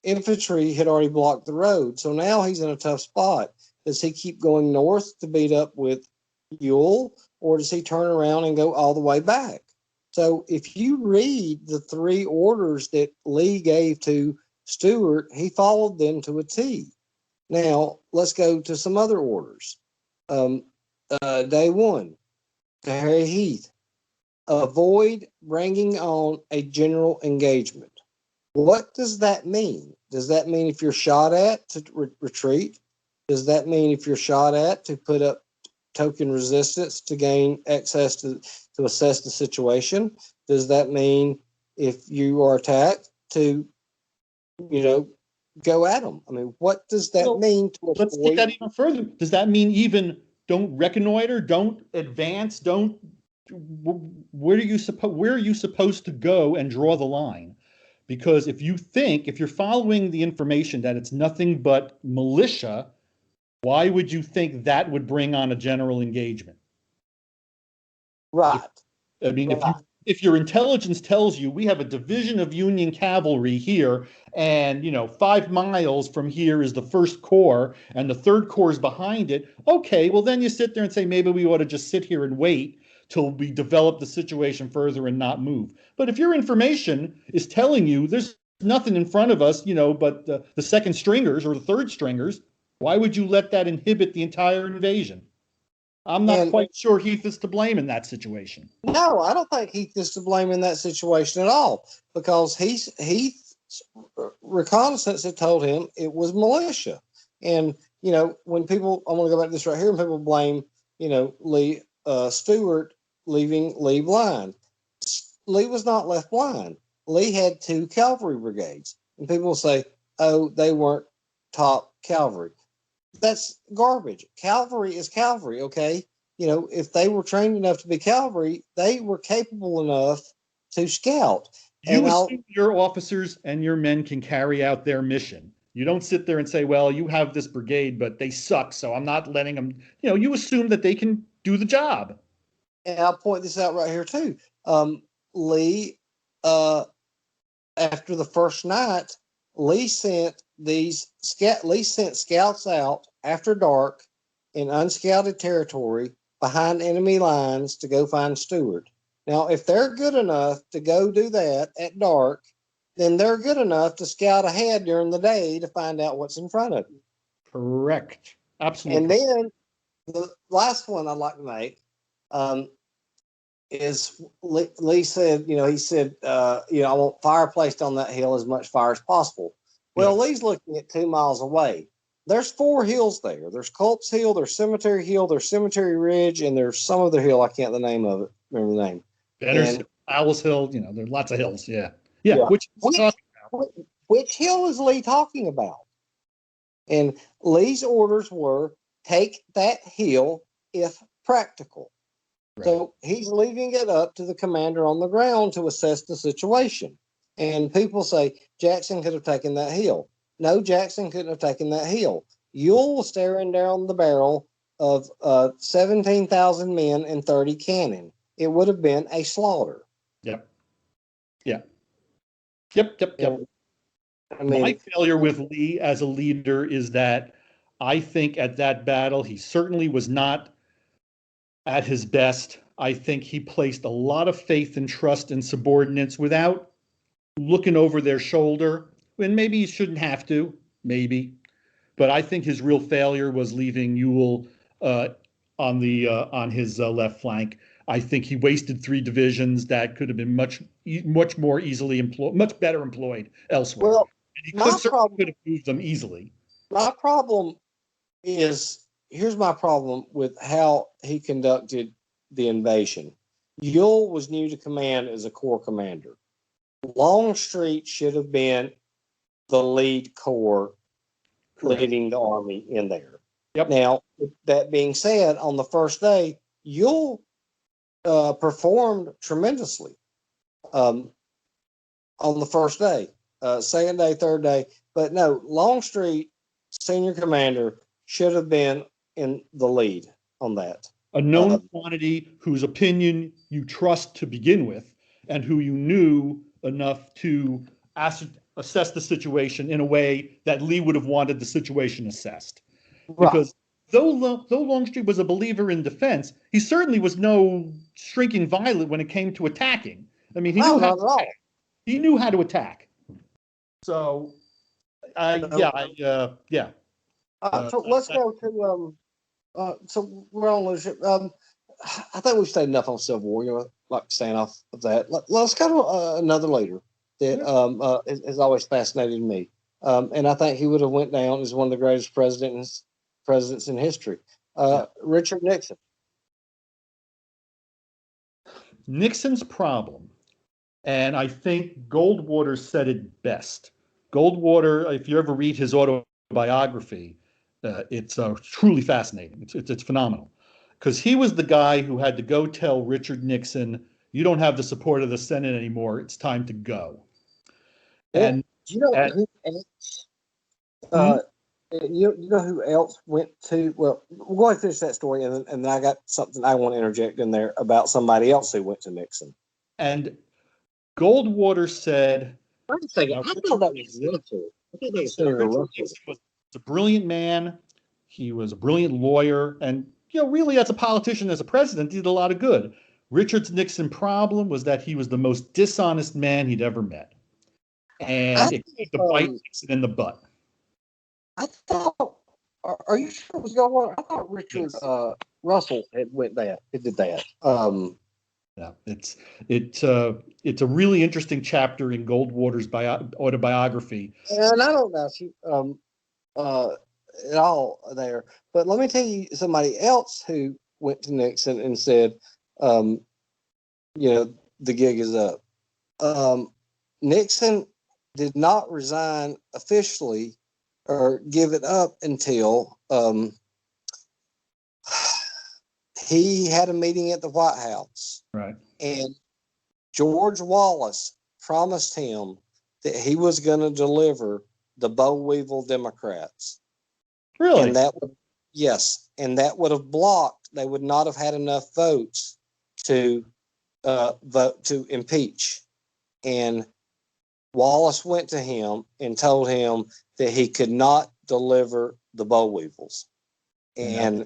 S1: infantry had already blocked the road. So now he's in a tough spot. Does he keep going north to beat up with Ewell, or does he turn around and go all the way back? So if you read the three orders that Lee gave to Stuart, he followed them to a T. Now, let's go to some other orders. Day one, to Harry Heath, avoid bringing on a general engagement. What does that mean? Does that mean if you're shot at to retreat? Does that mean if you're shot at to put up token resistance to gain access to assess the situation? Does that mean if you are attacked to, go at them? I mean, what does that mean to
S2: let's take that even further. Does that mean even don't reconnoiter, don't advance, don't where are you supposed to go and draw the line? Because if you're following the information that it's nothing but militia, why would you think that would bring on a general engagement?
S1: Right.
S2: If your intelligence tells you we have a division of Union cavalry here, and 5 miles from here is the First Corps, and the Third Corps is behind it, okay, well then you sit there and say maybe we ought to just sit here and wait till we develop the situation further and not move. But if your information is telling you there's nothing in front of us, but the second stringers or the third stringers, why would you let that inhibit the entire invasion? I'm not quite sure Heath is to blame in that situation.
S1: No, I don't think Heath is to blame in that situation at all, because Heath's reconnaissance had told him it was militia. And, when people, I'm going to go back to this right here, and people blame, Lee Stewart leaving Lee blind. Lee was not left blind. Lee had 2 cavalry brigades. And people will say, oh, they weren't top cavalry. That's garbage. Cavalry is cavalry, okay? If they were trained enough to be cavalry, they were capable enough to scout.
S2: You assume your officers and your men can carry out their mission. You don't sit there and say, well, you have this brigade, but they suck, so I'm not letting them. You assume that they can do the job.
S1: And I'll point this out right here, too. Lee, after the first night, Lee sent scouts out after dark in unscouted territory behind enemy lines to go find Stewart. Now, if they're good enough to go do that at dark, then they're good enough to scout ahead during the day to find out what's in front of you.
S2: Correct. Absolutely.
S1: And then the last one I'd like to make is Lee said, he said, I want fire placed on that hill, as much fire as possible. Well, yeah. Lee's looking at 2 miles away. There's 4 hills there. There's Culp's Hill, there's Cemetery Hill, there's Cemetery Ridge, and there's some other hill. I can't remember the name.
S2: Benner's Owl's Hill, there's lots of hills. Yeah.
S1: Which hill is Lee talking about? And Lee's orders were take that hill if practical. Right. So he's leaving it up to the commander on the ground to assess the situation. And people say Jackson could have taken that hill. No, Jackson couldn't have taken that hill. Ewell was staring down the barrel of 17,000 men and 30 cannon. It would have been a slaughter.
S2: Yep. My failure with Lee as a leader is that I think at that battle, he certainly was not at his best. I think he placed a lot of faith and trust in subordinates without looking over their shoulder. And maybe he shouldn't have to, maybe. But I think his real failure was leaving Ewell on his left flank. I think he wasted 3 divisions that could have been much more easily employed, much better employed elsewhere. Well, and he could have moved them easily.
S1: My problem is, here's my problem with how he conducted the invasion. Ewell was new to command as a corps commander. Longstreet should have been the lead corps. Correct. Leading the army in there.
S2: Yep.
S1: Now, that being said, on the first day, Ewell performed tremendously on the first day, second day, third day. But no, Longstreet, senior commander, should have been in the lead on that.
S2: A known quantity whose opinion you trust to begin with, and who you knew enough to assess the situation in a way that Lee would have wanted the situation assessed. Right. Because though Longstreet was a believer in defense, he certainly was no shrinking violet when it came to attacking. I mean, he knew how to attack. He knew how to attack. So,
S1: So let's go to. So we're on leadership. I think we've stayed enough on Civil War. Like staying off of that. Let's go to another leader that has always fascinated me, and I think he would have went down as one of the greatest presidents in history. Richard Nixon.
S2: Nixon's problem, and I think Goldwater said it best. Goldwater, if you ever read his autobiography, it's truly fascinating. It's phenomenal, because he was the guy who had to go tell Richard Nixon, "You don't have the support of the Senate anymore. It's time to go." And
S1: do you know
S2: and,
S1: who else?
S2: hmm?
S1: You know who else went to? Well, we'll go ahead and finish that story, and then I got something I want to interject in there about somebody else who went to Nixon.
S2: And Goldwater said,
S1: Wait a second. I thought that was Russell. I thought that was Senator Russell.
S2: Nixon was a brilliant man. He was a brilliant lawyer, and really, as a politician, as a president, he did a lot of good. Richard Nixon's problem was that he was the most dishonest man he'd ever met, and it kicked the bite Nixon in the butt.
S1: I thought. Are you sure it was Goldwater? I thought Richard Russell did that.
S2: Yeah, it's a really interesting chapter in Goldwater's autobiography.
S1: And I don't know if you at all there, but let me tell you somebody else who went to Nixon and said, the gig is up. Nixon did not resign officially or give it up until he had a meeting at the White House.
S2: Right.
S1: And George Wallace promised him that he was going to deliver the boll weevil Democrats.
S2: Really?
S1: And that would have blocked. They would not have had enough votes to vote to impeach. And Wallace went to him and told him that he could not deliver the boll weevils, and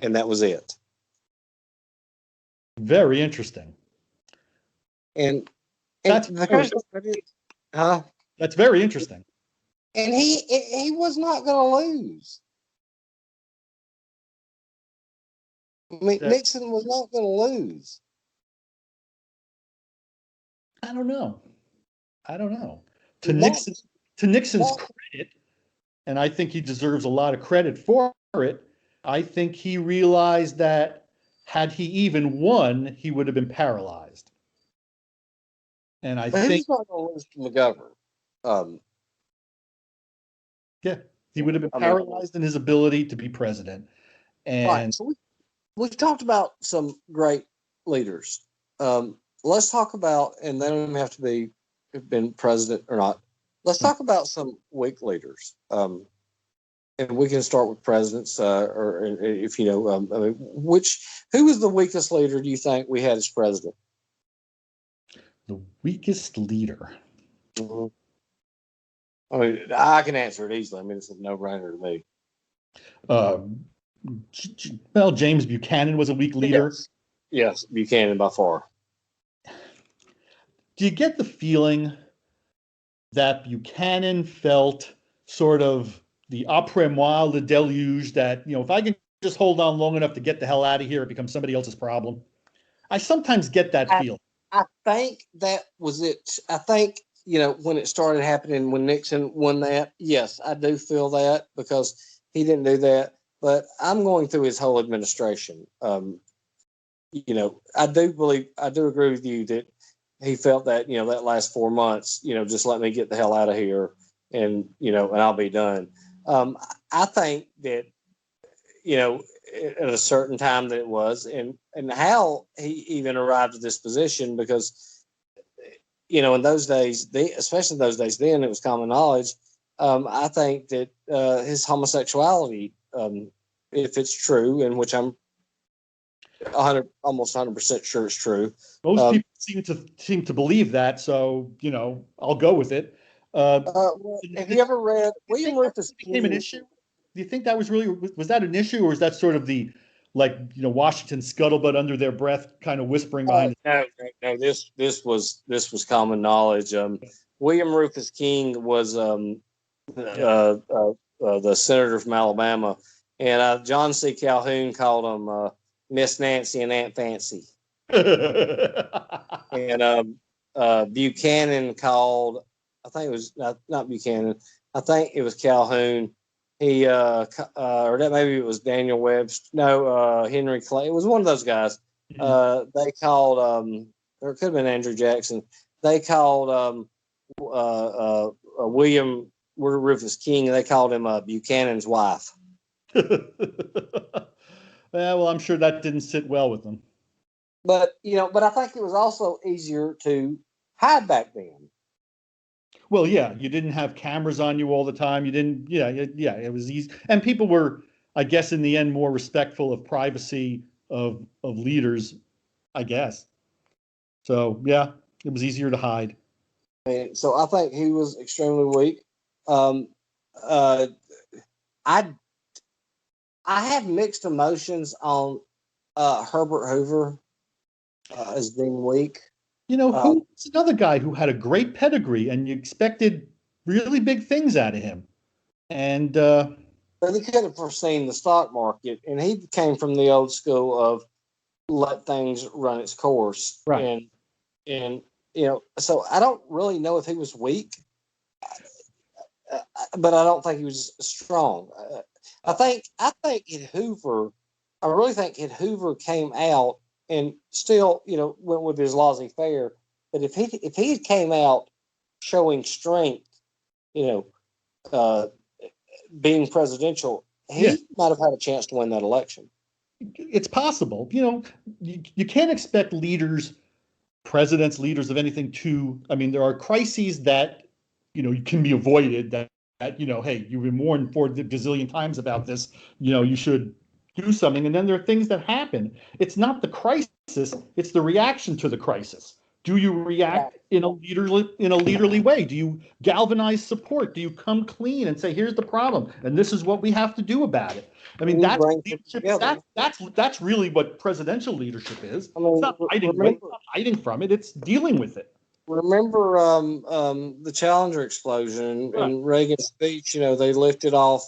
S1: that was it.
S2: Very interesting.
S1: And
S2: that's very interesting.
S1: And he was not going to lose. I mean, Nixon was not going to lose.
S2: I don't know. To Nixon's credit, and I think he deserves a lot of credit for it, I think he realized that had he even won, he would have been paralyzed. And I think
S1: he's not going to lose to McGovern.
S2: He would have been paralyzed in his ability to be president. And
S1: right. So we've talked about some great leaders. Let's talk about, and they don't even have to have been president or not. Let's talk about some weak leaders. And we can start with presidents, or if you know, who was the weakest leader do you think we had as president?
S2: The weakest leader.
S1: Mm-hmm. I mean, I can answer it easily. I mean, it's a no-brainer to me.
S2: Well, James Buchanan was a weak leader.
S1: Yes, Buchanan by far.
S2: Do you get the feeling that Buchanan felt sort of the après-moi, le deluge, that, if I can just hold on long enough to get the hell out of here, it becomes somebody else's problem? I sometimes get that feeling.
S1: I think that was it. I think, when it started happening, when Nixon won that, yes, I do feel that because he didn't do that. But I'm going through his whole administration. I do agree with you that he felt that, that last 4 months, just let me get the hell out of here and I'll be done. I think that, at a certain time that it was, and how he even arrived at this position, because, in those days, especially those days then, it was common knowledge. I think that his homosexuality, if it's true, and which I'm almost 100% sure it's true.
S2: Most people seem to believe that, so I'll go with it.
S1: Have you ever read William Rufus
S2: became an issue? Do you think that was that an issue, or is that sort of the Washington scuttlebutt under their breath, kind of whispering behind?
S1: No. This was common knowledge. William Rufus King was the senator from Alabama, and John C. Calhoun called him, Miss Nancy and Aunt Fancy. And Buchanan called, I think it was not Buchanan, I think it was Calhoun. He or that maybe it was Daniel Webster. No, Henry Clay. It was one of those guys. They called, or it could have been Andrew Jackson. They called William Rufus King, and they called him Buchanan's wife.
S2: Well, I'm sure that didn't sit well with them.
S1: But I think it was also easier to hide back then.
S2: Well, yeah, you didn't have cameras on you all the time. You didn't, it was easy. And people were, I guess, in the end, more respectful of privacy of leaders, I guess. So, yeah, it was easier to hide.
S1: And so I think he was extremely weak. I have mixed emotions on Herbert Hoover as being weak.
S2: Who's another guy who had a great pedigree and you expected really big things out of him. And
S1: but he could have foreseen the stock market, and he came from the old school of let things run its course.
S2: Right.
S1: And so I don't really know if he was weak, but I don't think he was strong. I think in Hoover, I really think if Hoover came out and still, went with his laissez-faire, but if he had came out showing strength, being presidential, he might have had a chance to win that election.
S2: It's possible. You can't expect presidents, leaders of anything there are crises that, can be avoided that, hey, you've been warned 4 gazillion times about this, you should do something. And then there are things that happen. It's not the crisis, it's the reaction to the crisis. Do you react in a leaderly way? Do you galvanize support? Do you come clean and say, here's the problem, and this is what we have to do about it? I mean, that's leadership. That's really what presidential leadership is. It's not hiding from it. It's dealing with it.
S1: Remember the Challenger explosion and Reagan's speech? They lifted off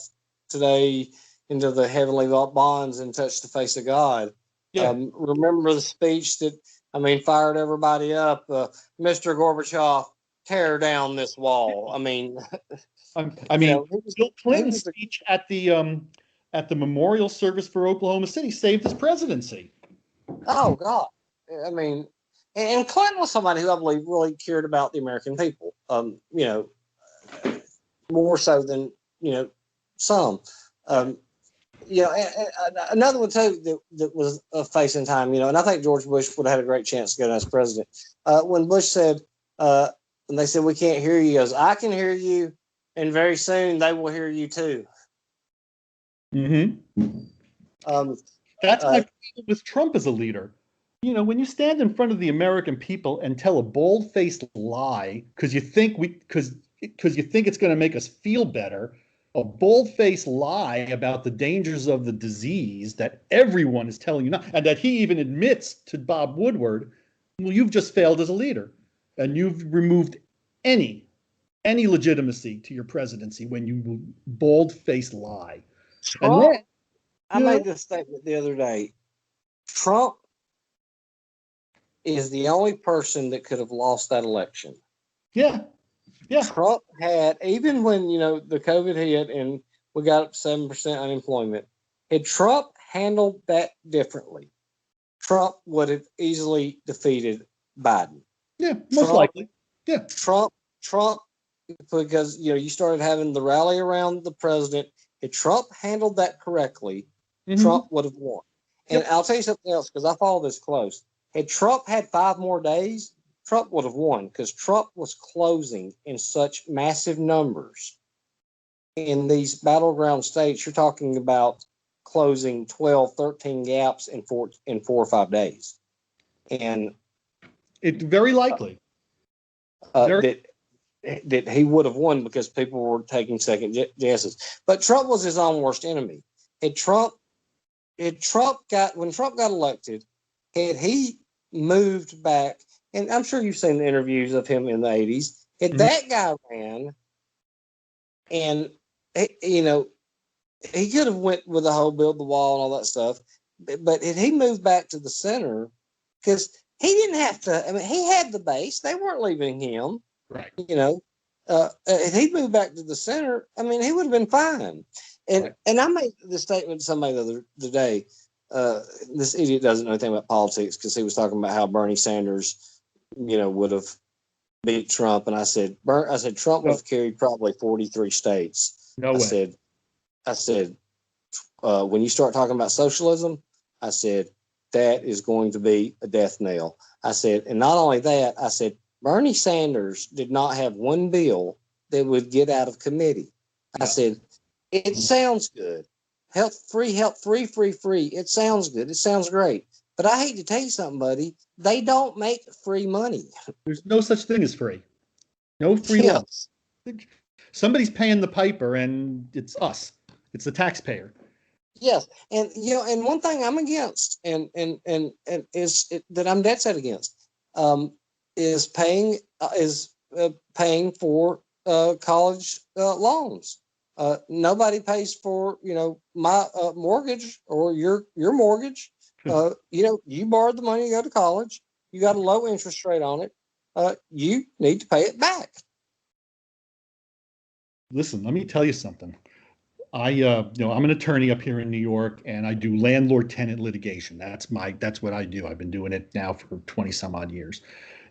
S1: today into the heavenly bonds and touched the face of God. Yeah. Remember the speech that fired everybody up. Mr. Gorbachev, tear down this wall.
S2: Bill Clinton's speech at the memorial service for Oklahoma City saved his presidency.
S1: Oh God! And Clinton was somebody who I believe really cared about the American people. More so than some. Another one too that was facing time. And I think George Bush would have had a great chance to go down as president. When Bush said, and they said we can't hear you, he goes, I can hear you, and very soon they will hear you too.
S2: Mm-hmm. That's my problem with Trump as a leader. When you stand in front of the American people and tell a bold-faced lie because you think it's going to make us feel better, a bold-faced lie about the dangers of the disease that everyone is telling you not, and that he even admits to Bob Woodward, well, you've just failed as a leader, and you've removed any legitimacy to your presidency when you bold-faced lie.
S1: Trump, and then, I made this statement the other day. Trump is the only person that could have lost that election.
S2: Yeah.
S1: Trump had, even when, the COVID hit and we got up to 7% unemployment, had Trump handled that differently, Trump would have easily defeated Biden.
S2: Yeah, most likely. Yeah.
S1: Trump, because, you started having the rally around the president. Had Trump handled that correctly, Trump would have won. And I'll tell you something else, because I follow this close. Had Trump had 5 more days, Trump would have won, because Trump was closing in such massive numbers in these battleground states. You're talking about closing 12, 13 gaps in 4 or 5 days. And
S2: it's very likely
S1: that he would have won because people were taking second guesses. But Trump was his own worst enemy. When Trump got elected, had he moved back, and I'm sure you've seen the interviews of him in the 80s, had that guy ran, and he could have went with the whole build the wall and all that stuff. but he moved back to the center because he didn't have to. I mean, he had the base; they weren't leaving him.
S2: Right.
S1: You know, if he moved back to the center, I mean, he would have been fine. And I made the statement to somebody the other day. This idiot doesn't know anything about politics because he was talking about how Bernie Sanders, would have beat Trump, and I said Trump would have carried probably 43 states.
S2: No way.
S1: I said, when you start talking about socialism, I said that is going to be a death knell. I said, and not only that, I said Bernie Sanders did not have one bill that would get out of committee. I said, it sounds good. Help free. It sounds good. It sounds great. But I hate to tell you something, buddy. They don't make free money.
S2: There's no such thing as free. No free lunch. Somebody's paying the piper, and it's us. It's the taxpayer.
S1: Yes, and and one thing I'm against, and that I'm dead set against, is paying for college loans. Nobody pays for my mortgage or your mortgage. You borrowed the money to go to college. You got a low interest rate on it. You need to pay it back.
S2: Listen, let me tell you something. I'm an attorney up here in New York, and I do landlord-tenant litigation. That's what I do. I've been doing it now for 20 some odd years.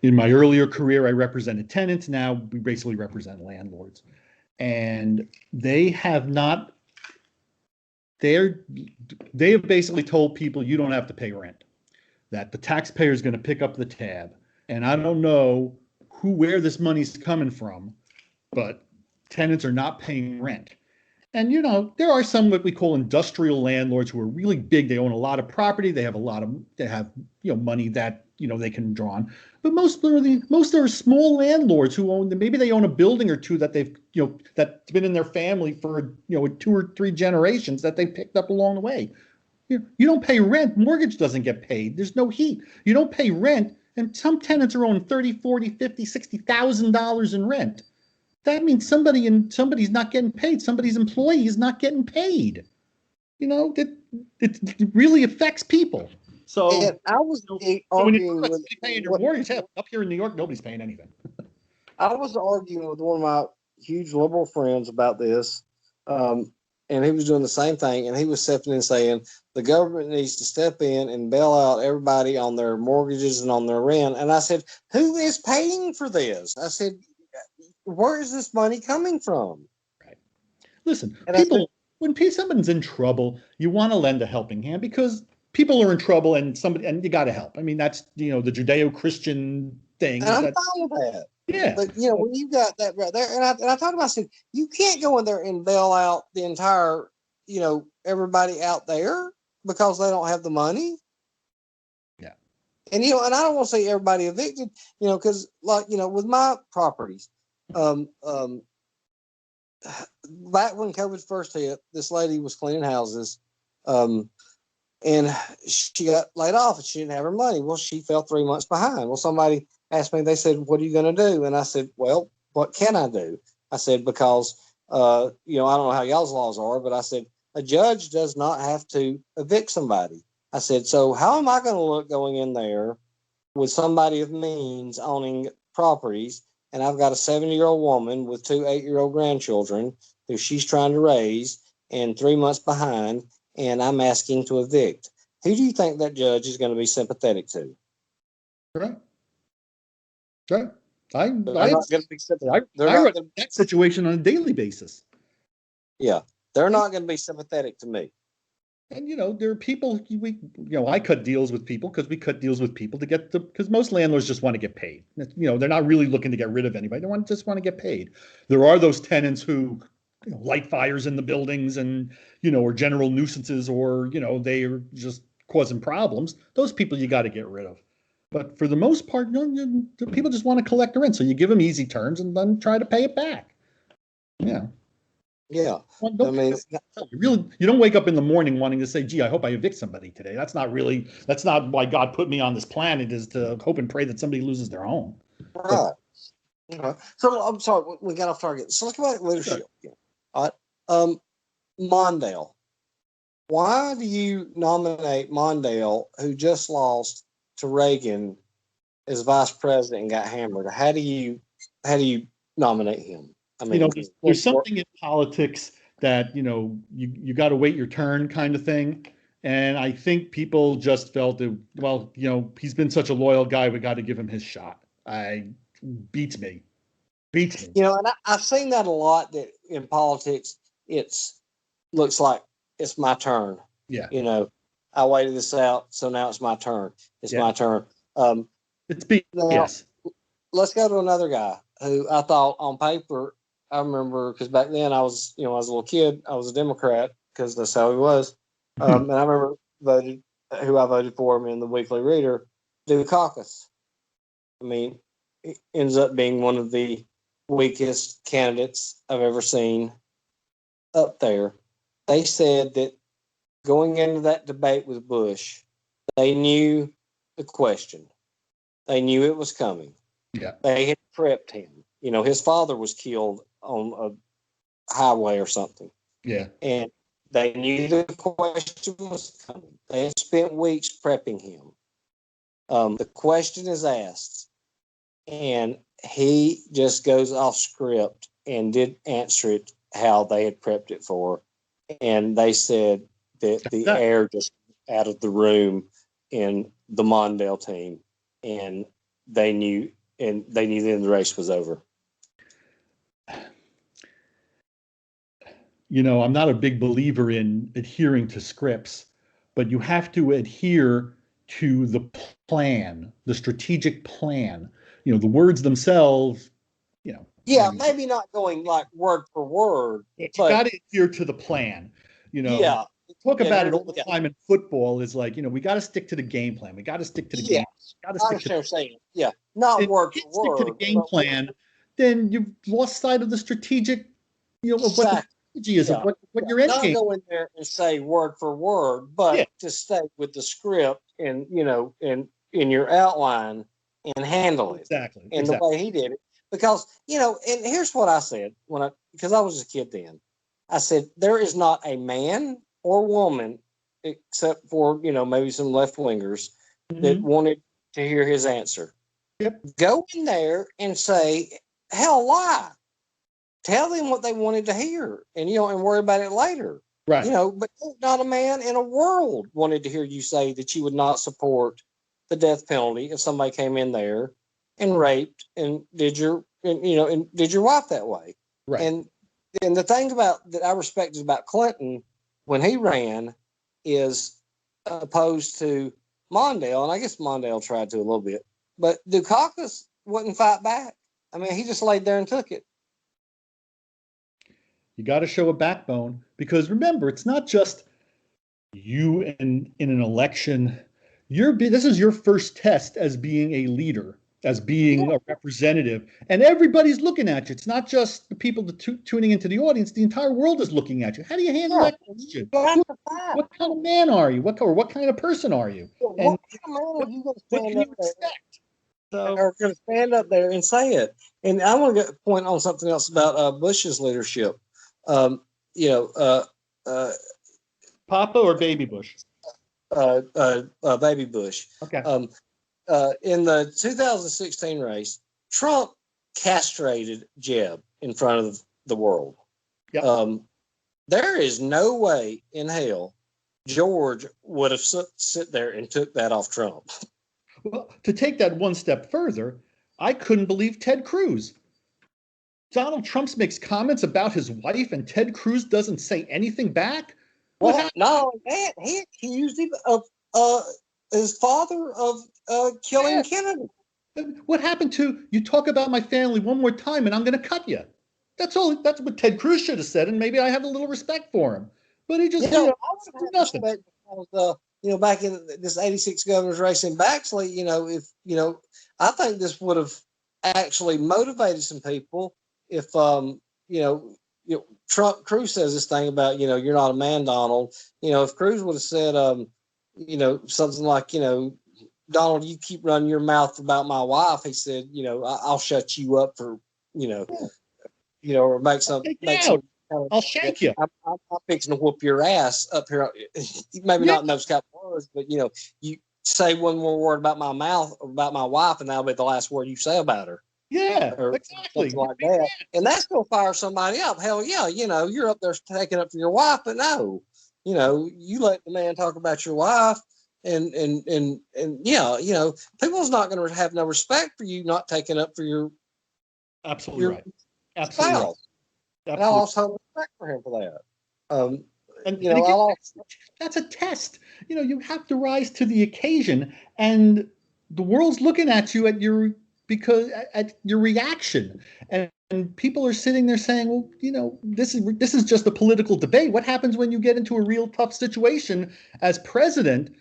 S2: In my earlier career, I represented tenants. Now we basically represent landlords, and they have basically told people you don't have to pay rent, that the taxpayer is going to pick up the tab. And I don't know where this money's coming from, but tenants are not paying rent. And, there are some what we call industrial landlords who are really big. They own a lot of property. They have money that, they can draw on. But most are small landlords who maybe they own a building or two that they've, that's been in their family for, 2 or 3 generations that they picked up along the way. You don't pay rent. Mortgage doesn't get paid. There's no heat. You don't pay rent. And some tenants are owing $30, $40, $50, $60,000 in rent. That means somebody's not getting paid. Somebody's employee is not getting paid. It really affects people. So
S1: and I was arguing with
S2: paying your mortgage. Up here in New York, nobody's paying anything.
S1: I was arguing with one of my huge liberal friends about this, and he was doing the same thing. And he was stepping in saying the government needs to step in and bail out everybody on their mortgages and on their rent. And I said, who is paying for this? I said, where is this money coming from?
S2: Right. Listen,
S1: and
S2: when someone's in trouble, you want to lend a helping hand because people are in trouble and you got to help. I mean, that's, the Judeo-Christian thing.
S1: And I'm fine with that.
S2: Yeah.
S1: But, when you got that right there, and I talked about, I said, you can't go in there and bail out the entire, everybody out there because they don't have the money.
S2: Yeah.
S1: And, and I don't want to say everybody evicted, because, with my properties, back when COVID first hit, this lady was cleaning houses, and she got laid off and she didn't have her money. Well, she fell 3 months behind. Well, somebody asked me, they said, what are you going to do? And I said, well, what can I do? I said, because, I don't know how y'all's laws are, but I said, a judge does not have to evict somebody. I said, so how am I going to look going in there with somebody of means owning properties? And I've got a 70-year-old woman with 2 8-year-old grandchildren who she's trying to raise and 3 months behind, and I'm asking to evict. Who do you think that judge is going to be sympathetic to?
S2: Right. Right. I run that situation on a daily basis.
S1: Yeah, they're not going to be sympathetic to me.
S2: And there are people I cut deals with people because we cut deals with people because most landlords just want to get paid. They're not really looking to get rid of anybody. They just want to get paid. There are those tenants who light fires in the buildings and or general nuisances or they are just causing problems. Those people you got to get rid of. But for the most part, people just want to collect the rent. So you give them easy terms and then try to pay it back. Yeah.
S1: Yeah.
S2: I mean, you don't wake up in the morning wanting to say, gee, I hope I evict somebody today. That's not why God put me on this planet, is to hope and pray that somebody loses their home.
S1: Right. So I'm sorry, we got off target. So let's go back to leadership. Sure. All right. Mondale. why do you nominate Mondale, who just lost to Reagan, as vice president and got hammered? How do you nominate him? I
S2: You know,
S1: mean,
S2: there's something in politics that, you got to wait your turn kind of thing. And I think people just felt that, well, he's been such a loyal guy, we got to give him his shot. Beats me. Beats me.
S1: and I've seen that a lot, that in politics, it's looks like it's my turn.
S2: Yeah.
S1: I waited this out, so now it's my turn. It's
S2: Yeah.
S1: my turn.
S2: It's BS.
S1: Let's go to another guy who I thought on paper, I remember, because back then I was a little kid, I was a Democrat because that's how he was. And I remember who I voted for him in the Weekly Reader, Dukakis. I mean, it ends up being one of the weakest candidates I've ever seen up there. They said that going into that debate with Bush, they knew the question. They knew it was coming.
S2: Yeah.
S1: They had prepped him. His father was killed on a highway or something.
S2: Yeah.
S1: And they knew the question was coming. They had spent weeks prepping him. The question is asked, and he just goes off script and did answer it how they had prepped it for. And they said that the air just out of the room in the Mondale team, and they knew then the race was over.
S2: I'm not a big believer in adhering to scripts, but you have to adhere to the plan, the strategic plan. The words themselves,
S1: Yeah, maybe not going like word for word,
S2: but you got to adhere to the plan.
S1: Yeah.
S2: Talk about it all the time in football is like, we got to stick to the game plan. We got to stick to the game. Got to stick to
S1: saying. Yeah, not word for word.
S2: Stick to the game plan, then you've lost sight of the strategic, of what the strategy is, of what your end game.
S1: Not go in there and say word for word, but to stay with the script and in your outline and handle it
S2: exactly
S1: the way he did it. Because and here's what I said because I was a kid then. I said there is not a man or woman except for maybe some left wingers that wanted to hear his answer.
S2: Yep.
S1: Go in there and say, hell, lie. Tell them what they wanted to hear, and and worry about it later.
S2: Right.
S1: But not a man in a world wanted to hear you say that you would not support the death penalty if somebody came in there and raped and did your wife that way.
S2: Right.
S1: And the thing that I respected about Clinton when he ran is opposed to Mondale, and I guess Mondale tried to a little bit, but Dukakis wouldn't fight back. I mean, he just laid there and took it.
S2: You got to show a backbone, because remember, it's not just you in an election. This is your first test as being a leader, as being a representative, and everybody's looking at you. It's not just the people tuning into the audience. The entire world is looking at you. How do you handle that question? What kind of man are you? What kind of person are you?
S1: What kind of man are you going to stand up there?
S2: Are
S1: going to stand up there and say it? And I want to point on something else about Bush's leadership.
S2: Papa or Baby Bush?
S1: Baby Bush.
S2: Okay.
S1: In the 2016 race, Trump castrated Jeb in front of the world.
S2: Yep.
S1: There is no way in hell George would have sit there and took that off Trump.
S2: Well, to take that one step further, I couldn't believe Ted Cruz. Donald Trump makes comments about his wife, and Ted Cruz doesn't say anything back.
S1: Well, not only that, he accused him of his father of killing Kennedy.
S2: What happened to, you talk about my family one more time and I'm going to cut you? That's all. That's what Ted Cruz should have said, and maybe I have a little respect for him. But he just,
S1: I would have nothing. Because, back in this 86 governor's race in Baxley, if I think this would have actually motivated some people if, Cruz says this thing about, you're not a man, Donald. If Cruz would have said, something like, Donald, you keep running your mouth about my wife. He said, I'll shut you up for, or make some kind
S2: I'll
S1: of
S2: shank you.
S1: I'm fixing to whoop your ass up here. Maybe
S2: Yeah.
S1: not in those kind of words, but you say one more word about my mouth about my wife, and that'll be the last word you say about her.
S2: Yeah,
S1: Or
S2: exactly.
S1: something like that. And that's going to fire somebody up. Hell yeah, you're up there taking up for your wife, but no, you let the man talk about your wife, and yeah, people's not going to have no respect for you not taking up for your
S2: Absolutely right. Absolutely right.
S1: spouse. And I
S2: Absolutely.
S1: lost total respect for him for that.
S2: And
S1: I
S2: again,
S1: lost.
S2: that's a test. You have to rise to the occasion, and the world's looking at you at your reaction, and people are sitting there saying, well, this is just a political debate. What happens when you get into a real tough situation as president?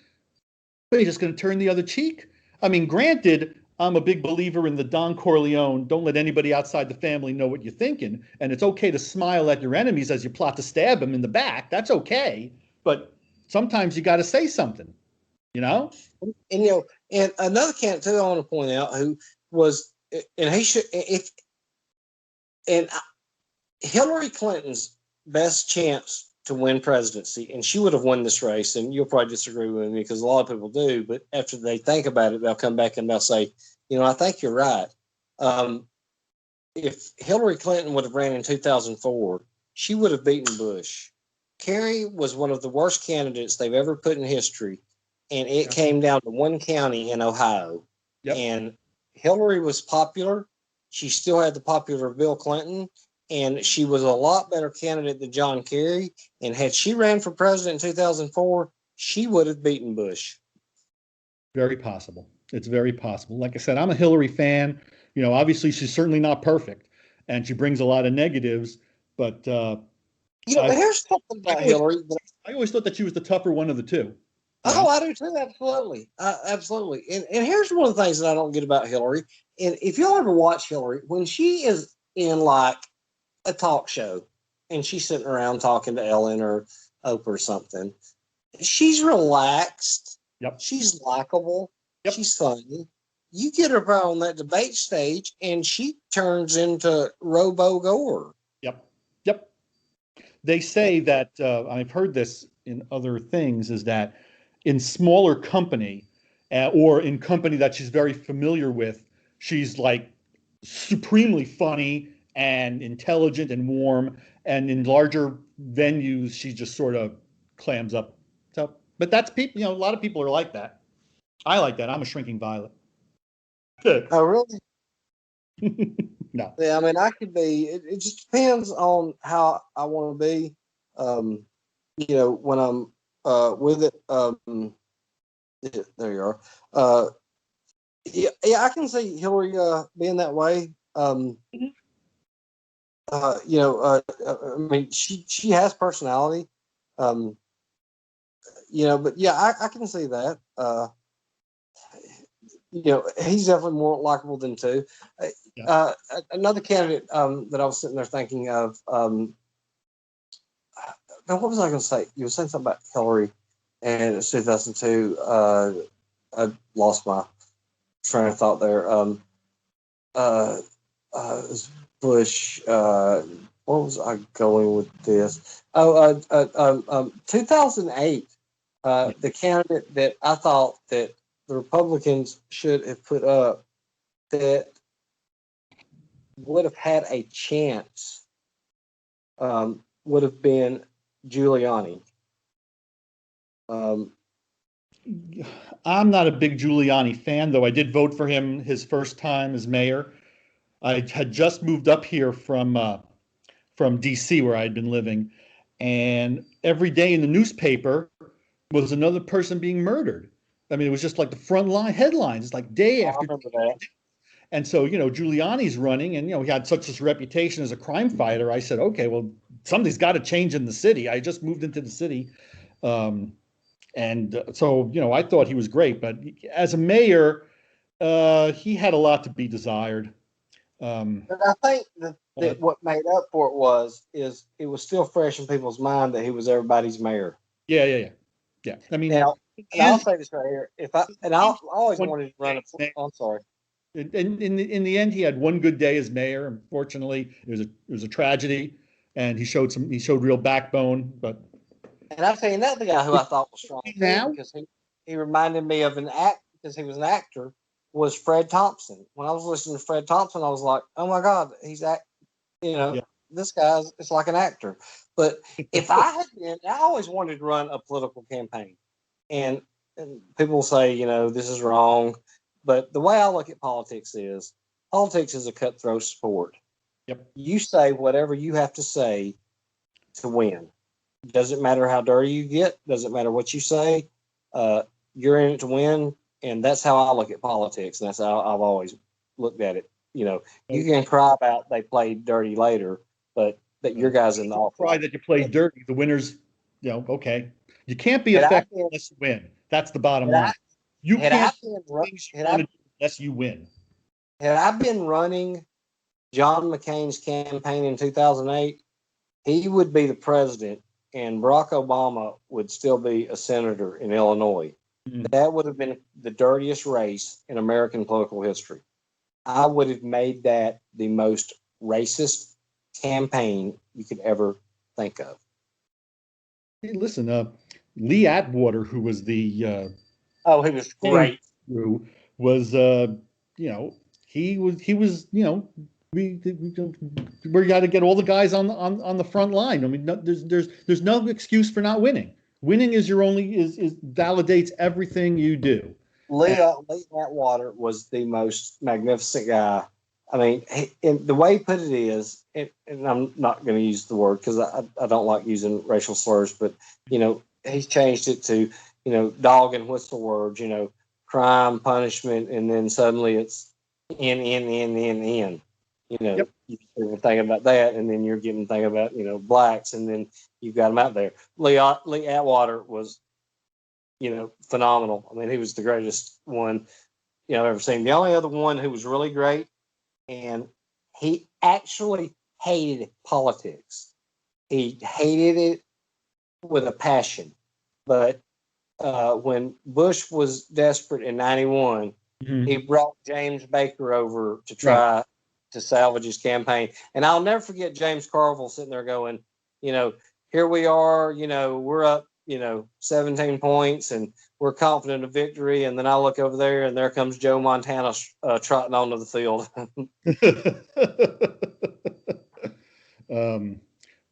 S2: Are you just going to turn the other cheek? I mean, granted, I'm a big believer in the Don Corleone, don't let anybody outside the family know what you're thinking. And it's okay to smile at your enemies as you plot to stab them in the back. That's okay. But sometimes you got to say something, you know?
S1: And another candidate too, I want to point out who was, and he should, if, and Hillary Clinton's best chance to win presidency, and she would have won this race, and you'll probably disagree with me because a lot of people do, but after they think about it, they'll come back and they'll say, I think you're right. If Hillary Clinton would have ran in 2004, she would have beaten Bush. Kerry was one of the worst candidates they've ever put in history, and it came down to one county in Ohio.
S2: Yep.
S1: And Hillary was popular. She still had the popular Bill Clinton, and she was a lot better candidate than John Kerry. And had she ran for president in 2004, she would have beaten Bush.
S2: Very possible. It's very possible. Like I said, I'm a Hillary fan. Obviously she's certainly not perfect, and she brings a lot of negatives, but
S1: here's something about Hillary.
S2: I always thought that she was the tougher one of the two.
S1: Oh, I do too. Absolutely. Absolutely. And here's one of the things that I don't get about Hillary. And if you'll ever watch Hillary, when she is in like a talk show and she's sitting around talking to Ellen or Oprah or something, she's relaxed.
S2: Yep.
S1: She's likable.
S2: Yep.
S1: She's funny. You get her on that debate stage and she turns into Robo Gore.
S2: Yep. Yep. They say that, I've heard this in other things, is that in smaller company or in company that she's very familiar with, she's like supremely funny and intelligent and warm. And in larger venues, she just sort of clams up. So, but that's people, a lot of people are like that. I like that. I'm a shrinking violet.
S1: Oh, really?
S2: No.
S1: Yeah, I mean, I could be. It just depends on how I want to be. When I'm with it. Yeah, there you are. Yeah, I can see Hillary being that way. I mean, she has personality. But yeah, I can see that. He's definitely more likable than two. Another candidate that I was sitting there thinking of. Now, what was I going to say? You were saying something about Hillary, and it's 2002. I lost my train of thought there. Bush. What was I going with this? 2008. The candidate that I thought that the Republicans should have put up that would have had a chance would have been Giuliani.
S2: I'm not a big Giuliani fan, though I did vote for him his first time as mayor. I had just moved up here from DC, where I'd been living, and every day in the newspaper was another person being murdered. I mean, it was just like the front line headlines. It's like day after day. And so, Giuliani's running, and he had such this reputation as a crime fighter. I said, okay, well, something's got to change in the city. I just moved into the city. So, I thought he was great, but as a mayor, he had a lot to be desired.
S1: But I think that what made up for it is it was still fresh in people's mind that he was everybody's mayor.
S2: Yeah. I mean,
S1: now, and I'll say this right here: I always wanted to run I'm sorry.
S2: In the end, he had one good day as mayor. Unfortunately, it was a tragedy. and he showed real backbone. But
S1: And I'll tell you another guy who I thought was strong too,
S2: now,
S1: because he reminded me of an act because he was an actor, was Fred Thompson. When I was listening to Fred Thompson, I was like, oh my God,
S2: yeah,
S1: this guy's it's like an actor. But if I had been, I always wanted to run a political campaign. And people say, this is wrong. But the way I look at politics is a cutthroat sport.
S2: yep.
S1: You say whatever you have to say to win. Doesn't matter how dirty you get. Doesn't matter what you say. You're in it to win, and that's how I look at politics. And that's how I've always looked at it. You can cry about they played dirty later, but that your guys in the off.
S2: Cry that you played dirty. The winners, okay. You can't be
S1: Had I
S2: effective
S1: been-
S2: unless you win. That's the bottom
S1: had I-
S2: line. You
S1: had I
S2: can't
S1: been
S2: do
S1: ru-
S2: things you
S1: had
S2: want
S1: I-
S2: to do unless you win.
S1: Had I been running John McCain's campaign in 2008, he would be the president, and Barack Obama would still be a senator in Illinois.
S2: Mhm.
S1: That would have been the dirtiest race in American political history. I would have made that the most racist campaign you could ever think of.
S2: Hey, listen, Lee Atwater, who was the
S1: Oh, he was great.
S2: who was he was we got to get all the guys on the front line. I mean, there's no excuse for not winning. Winning is your only is validates everything you do.
S1: Lee Atwater was the most magnificent guy. I mean, the way he put it is, and I'm not going to use the word because I don't like using racial slurs, but he's changed it to dog and whistle words. Crime, punishment, and then suddenly it's in.
S2: Yep.
S1: You're thinking about that, and then you're getting thinking about blacks, and then you've got them out there. Lee Atwater was phenomenal. I mean, he was the greatest one I've ever seen. The only other one who was really great, and he actually hated politics. He hated it with a passion. But when Bush was desperate in '91,
S2: Mhm.
S1: he brought James Baker over to try to salvage his campaign. And I'll never forget James Carville sitting there going, here we are, we're up, 17 points, and we're confident of victory. And then I look over there, and there comes Joe Montana trotting onto the field.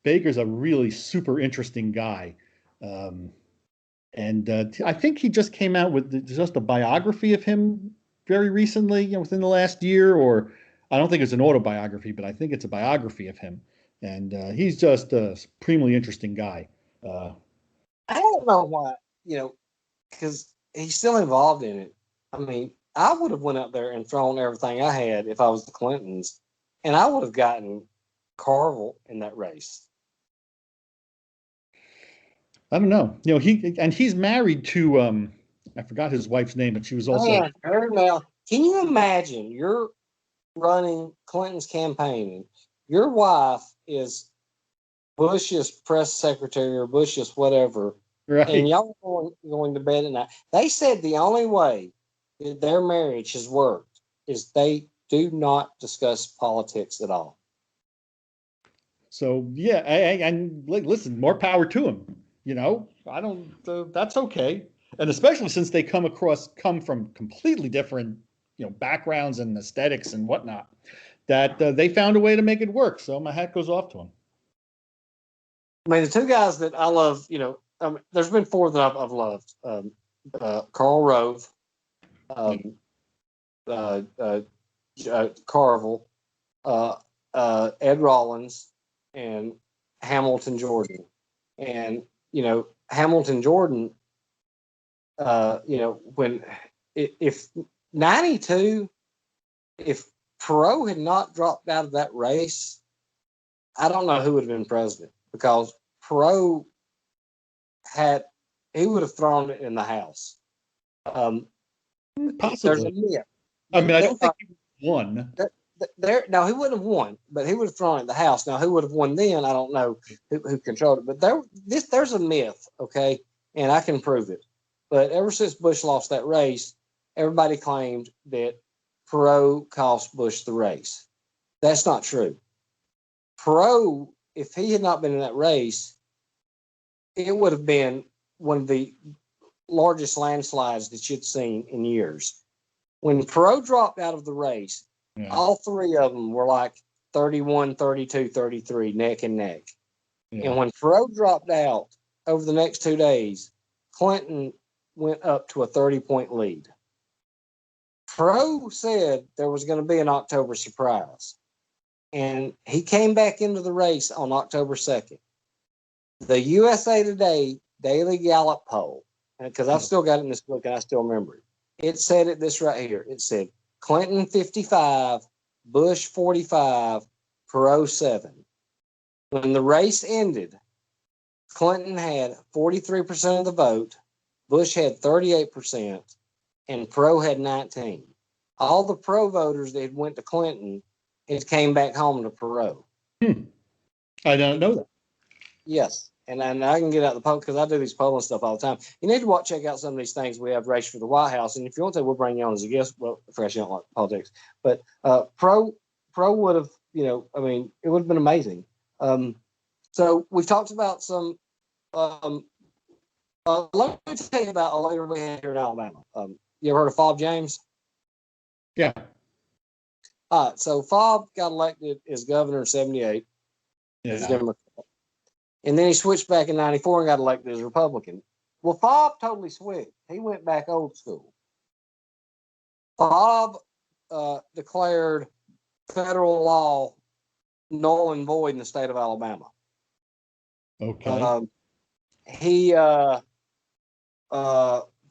S2: Baker's a really super interesting guy. And I think he just came out with just a biography of him very recently, within the last year, or I don't think it's an autobiography, but I think it's a biography of him. And he's just a supremely interesting guy.
S1: I don't know why, because he's still involved in it. I mean, I would have went up there and thrown everything I had if I was the Clintons, and I would have gotten Carville in that race.
S2: I don't know. He's married to I forgot his wife's name, but she was also.
S1: Man, now, can you imagine you're running Clinton's campaign? Your wife is Bush's press secretary or Bush's whatever,
S2: Right.
S1: and y'all going to bed at night. They said the only way that their marriage has worked is they do not discuss politics at all.
S2: So yeah, and listen, more power to him. I don't. That's okay, and especially since they come from completely different, backgrounds and aesthetics and whatnot, that they found a way to make it work. So my hat goes off to them.
S1: I mean, the two guys that I love, there's been four that I've loved. Karl Rove, Carville, Ed Rollins, and Hamilton Jordan. And, Hamilton Jordan, when if 92, if Perot had not dropped out of that race, I don't know who would have been president, because Perot he would have thrown it in the House.
S2: Possibly.
S1: There's a myth.
S2: I mean, I don't think he won.
S1: No, he wouldn't have won, but he would have thrown it in the House. Now, who would have won then? I don't know who controlled it. But there's a myth, okay, and I can prove it. But ever since Bush lost that race, everybody claimed that Perot cost Bush the race. That's not true. Perot if he had not been in that race, it would have been one of the largest landslides that you'd seen in years. When Perot dropped out of the race, all three of them were like 31, 32, 33, neck and neck. Yeah. And when Perot dropped out over the next 2 days, Clinton went up to a 30-point lead. Perot said there was going to be an October surprise. And he came back into the race on October 2nd. The USA Today Daily Gallup poll, because I've still got it in this book and I still remember it. It said it this right here. It said Clinton 55, Bush 45, Perot 7. When the race ended, Clinton had 43% of the vote, Bush had 38%, and Perot had 19. All the pro voters that went to Clinton had came back home to Perot.
S2: I don't know that.
S1: Yes. And I can get out the poll because I do these polling stuff all the time. You need to check out some of these things. We have Race for the White House. And if you want to, we'll bring you on as a guest. Well, first, you don't like politics. But Pro would have, it would have been amazing. So we've talked about some. Let me tell you about a leader we had here in Alabama. You ever heard of Fob James?
S2: Yeah.
S1: All right. So Fob got elected as governor in 78.
S2: Yeah.
S1: As a Democrat. And then he switched back in 94 and got elected as a Republican. Well, Fob totally switched. He went back old school. Fob declared federal law null and void in the state of Alabama.
S2: Okay.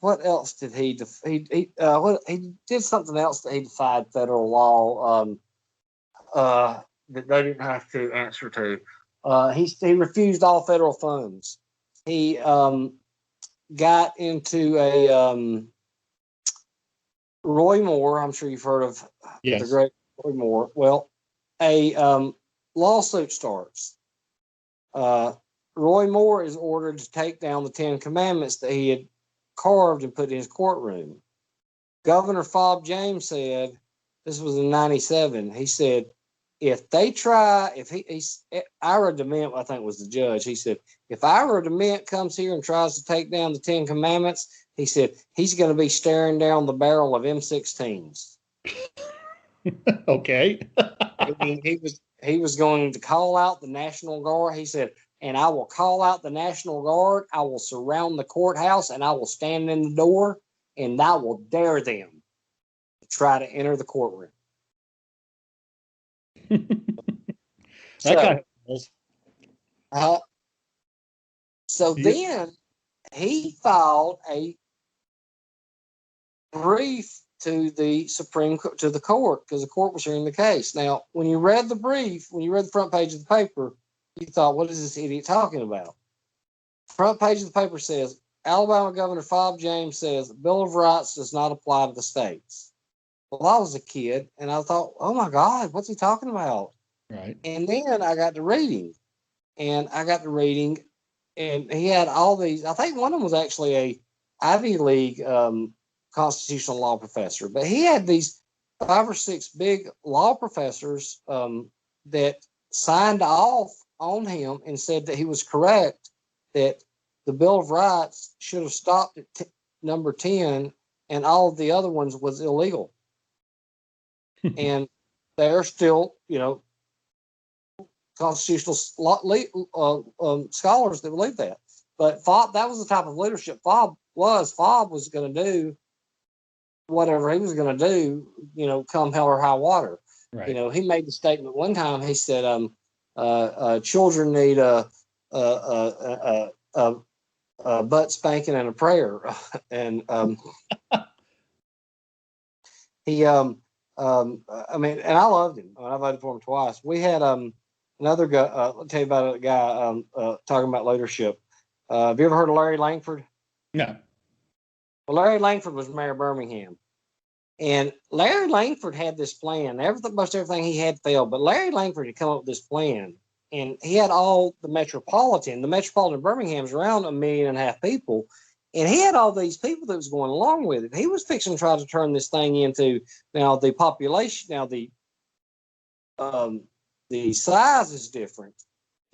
S1: What else did he do? He did something else that he defied federal law that they didn't have to answer to. He refused all federal funds. He got into a Roy Moore. I'm sure you've heard of the great Roy Moore. Well, a lawsuit starts. Roy Moore is ordered to take down the 10 Commandments that he had carved and put in his courtroom. Governor Fob James said, this was in 97, he said, if Ira DeMint, I think was the judge, he said, if Ira DeMint comes here and tries to take down the 10 Commandments, he said, he's going to be staring down the barrel of M16s.
S2: Okay.
S1: he was going to call out the National Guard. He said, and I will call out the National Guard. I will surround the courthouse and I will stand in the door and I will dare them to try to enter the courtroom.
S2: Then
S1: he filed a brief to the court because the court was hearing the case. Now, when you read the brief, when you read the front page of the paper, you thought, what is this idiot talking about? Front page of the paper says, Alabama Governor Fob James says the Bill of Rights does not apply to the states. Well, I was a kid and I thought, oh my God, what's he talking about?
S2: Right.
S1: And then I got to reading, and he had all these. I think one of them was actually a Ivy League constitutional law professor, but he had these 5 or 6 big law professors that signed off on him and said that he was correct, that the Bill of Rights should have stopped at number 10 and all of the other ones was illegal. And they're still, constitutional scholars that believe that. But Fob, that was the type of leadership Fob was. Fob was going to do whatever he was going to do, come hell or high water.
S2: Right.
S1: He made the statement one time. He said, children need a butt spanking and a prayer. And he, and I loved him. I voted for him twice. We had another guy. I'll tell you about a guy talking about leadership. Have you ever heard of Larry Langford?
S2: No.
S1: Well, Larry Langford was mayor of Birmingham. And Larry Langford had this plan. Most everything he had failed, but Larry Langford had come up with this plan. And he had all the metropolitan of Birmingham is around 1.5 million people. And he had all these people that was going along with it. He was fixing to try to turn this thing into, now the population, now the size is different.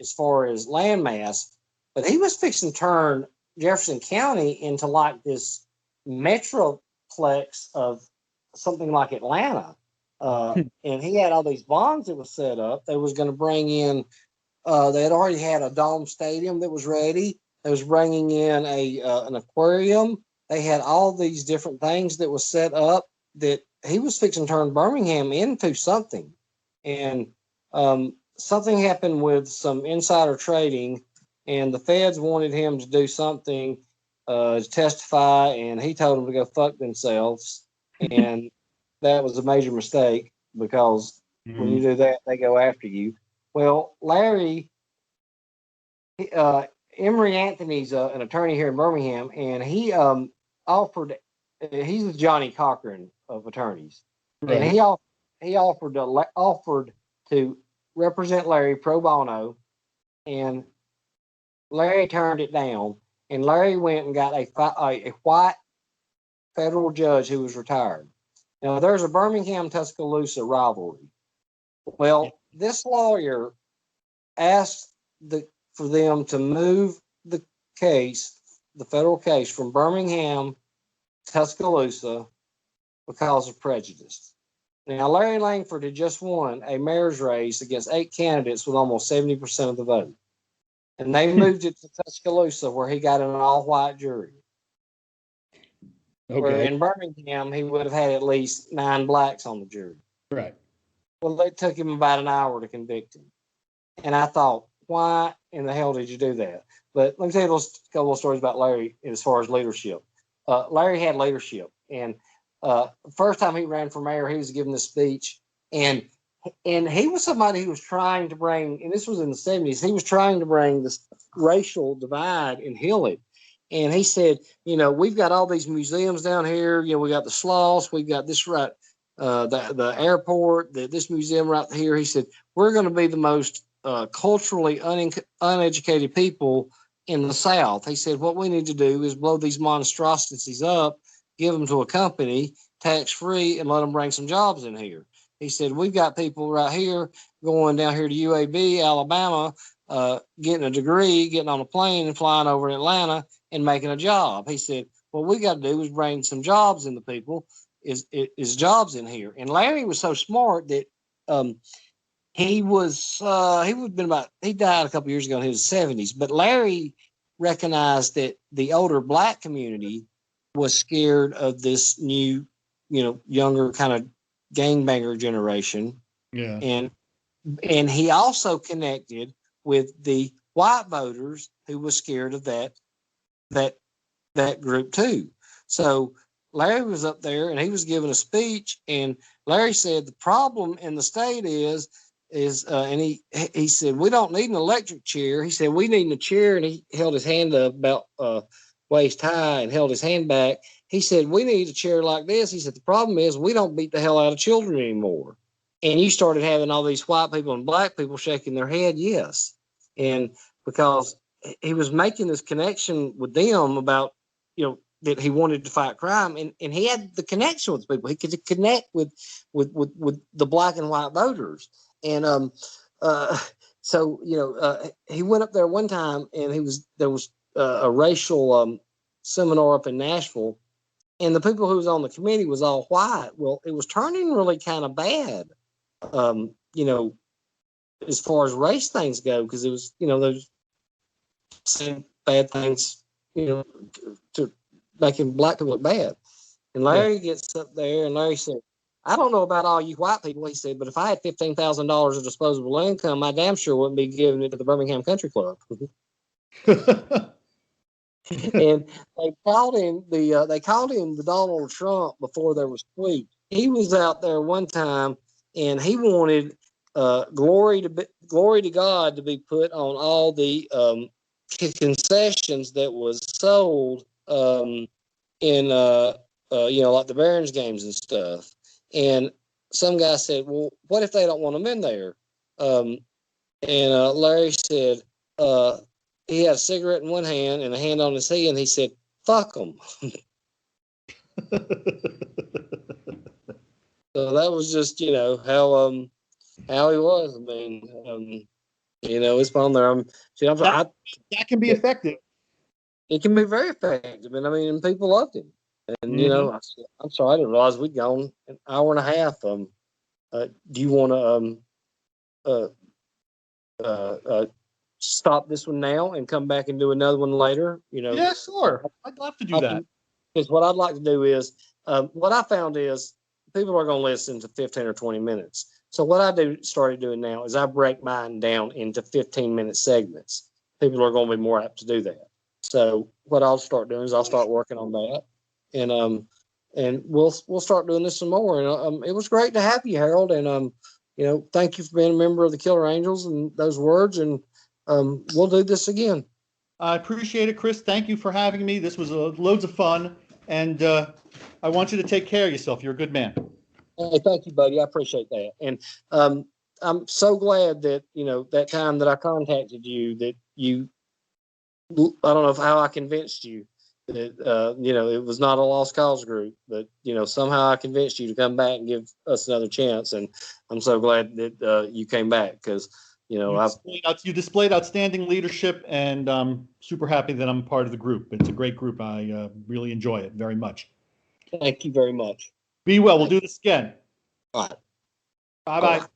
S1: as far as landmass, but he was fixing to turn Jefferson County into like this metroplex of something like Atlanta. And he had all these bonds that was set up. They was going to bring in, they had already had a dome stadium that was ready. They was bringing in an aquarium. They had all these different things that was set up that he was fixing to turn Birmingham into something. And something happened with some insider trading, and the feds wanted him to do something to testify, and he told them to go fuck themselves. And that was a major mistake because when you do that, they go after you. Well, Larry, Emory Anthony's an attorney here in Birmingham, and he offered. He's the Johnny Cochran of attorneys,
S2: Right.
S1: and he offered to represent Larry pro bono, and Larry turned it down. And Larry went and got a white federal judge who was retired. Now, there's a Birmingham-Tuscaloosa rivalry. Well, this lawyer asked for them to move the case, the federal case, from Birmingham to Tuscaloosa because of prejudice. Now, Larry Langford had just won a mayor's race against 8 candidates with almost 70% of the vote. And they moved it to Tuscaloosa, where he got an all-white jury.
S2: Okay.
S1: Where in Birmingham, he would have had at least 9 blacks on the jury.
S2: Right.
S1: Well, it took him about an hour to convict him. And I thought, why in the hell did you do that? But let me tell you a couple of stories about Larry as far as leadership. Larry had leadership. And first time he ran for mayor, he was giving this speech. And he was somebody who was trying to bring, and this was in the 70s, he was trying to bring this racial divide and heal it. And he said, we've got all these museums down here. We got the Sloss, we've got this right, the airport, this museum right here. He said, we're going to be the most culturally uneducated people in the South. He said, what we need to do is blow these monstrosities up, give them to a company, tax-free, and let them bring some jobs in here. He said, we've got people right here going down here to UAB, Alabama, getting a degree, getting on a plane and flying over to Atlanta and making a job. He said, what we got to do is bring some jobs in the people, is jobs in here. And Larry was so smart that he died a couple years ago in his 70s, but Larry recognized that the older black community was scared of this new, younger kind of gangbanger generation.
S2: Yeah.
S1: And he also connected with the white voters who was scared of that group too. So Larry was up there and he was giving a speech, and Larry said the problem in the state is and he said, we don't need an electric chair. He said, we need a chair. And he held his hand up about waist high and held his hand back. He said, we need a chair like this. He said, the problem is we don't beat the hell out of children anymore. And you started having all these white people and black people shaking their head, yes. And because he was making this connection with them about, that he wanted to fight crime, and he had the connection with people. He could connect with the black and white voters. And so he went up there one time, and there was a racial seminar up in Nashville, and the people who was on the committee was all white. Well, it was turning really kind of bad, as far as race things go, because it was, there's saying bad things, to making black people look bad. And Larry gets up there, and Larry said, I don't know about all you white people, he said, but if I had $15,000 of disposable income, I damn sure wouldn't be giving it to the Birmingham Country Club. And they called him the Donald Trump before there was tweet. He was out there one time, and he wanted glory to God to be put on all the concessions that was sold in like the Barons games and stuff. And some guy said, well, what if they don't want them in there? And Larry said, he had a cigarette in one hand and a hand on his head, and he said, fuck them. So that was just, how he was. I mean, It's on there.
S2: That can be effective.
S1: It can be very effective, and people loved him. And
S2: Mhm.
S1: I'm sorry, I didn't realize we'd gone an hour and a half. Do you want to stop this one now and come back and do another one later?
S2: Yeah, sure. I'd love to do that.
S1: Because what I'd like to do is, what I found is people are going to listen to 15 or 20 minutes. So what I started doing now is I break mine down into 15-minute segments. People are going to be more apt to do that. So what I'll start doing is I'll start working on that, and we'll start doing this some more. And it was great to have you, Harold. And thank you for being a member of the Killer Angels and those words. And we'll do this again.
S2: I appreciate it, Chris. Thank you for having me. This was loads of fun, and I want you to take care of yourself. You're a good man.
S1: Hey, thank you, buddy. I appreciate that. And I'm so glad that, that time that I contacted you, that I don't know how I convinced you that, it was not a lost cause group, but, somehow I convinced you to come back and give us another chance. And I'm so glad that you came back because,
S2: you displayed outstanding leadership, and I'm super happy that I'm part of the group. It's a great group. I really enjoy it very much.
S1: Thank you very much.
S2: Be well. We'll do this again.
S1: All right.
S2: Bye-bye.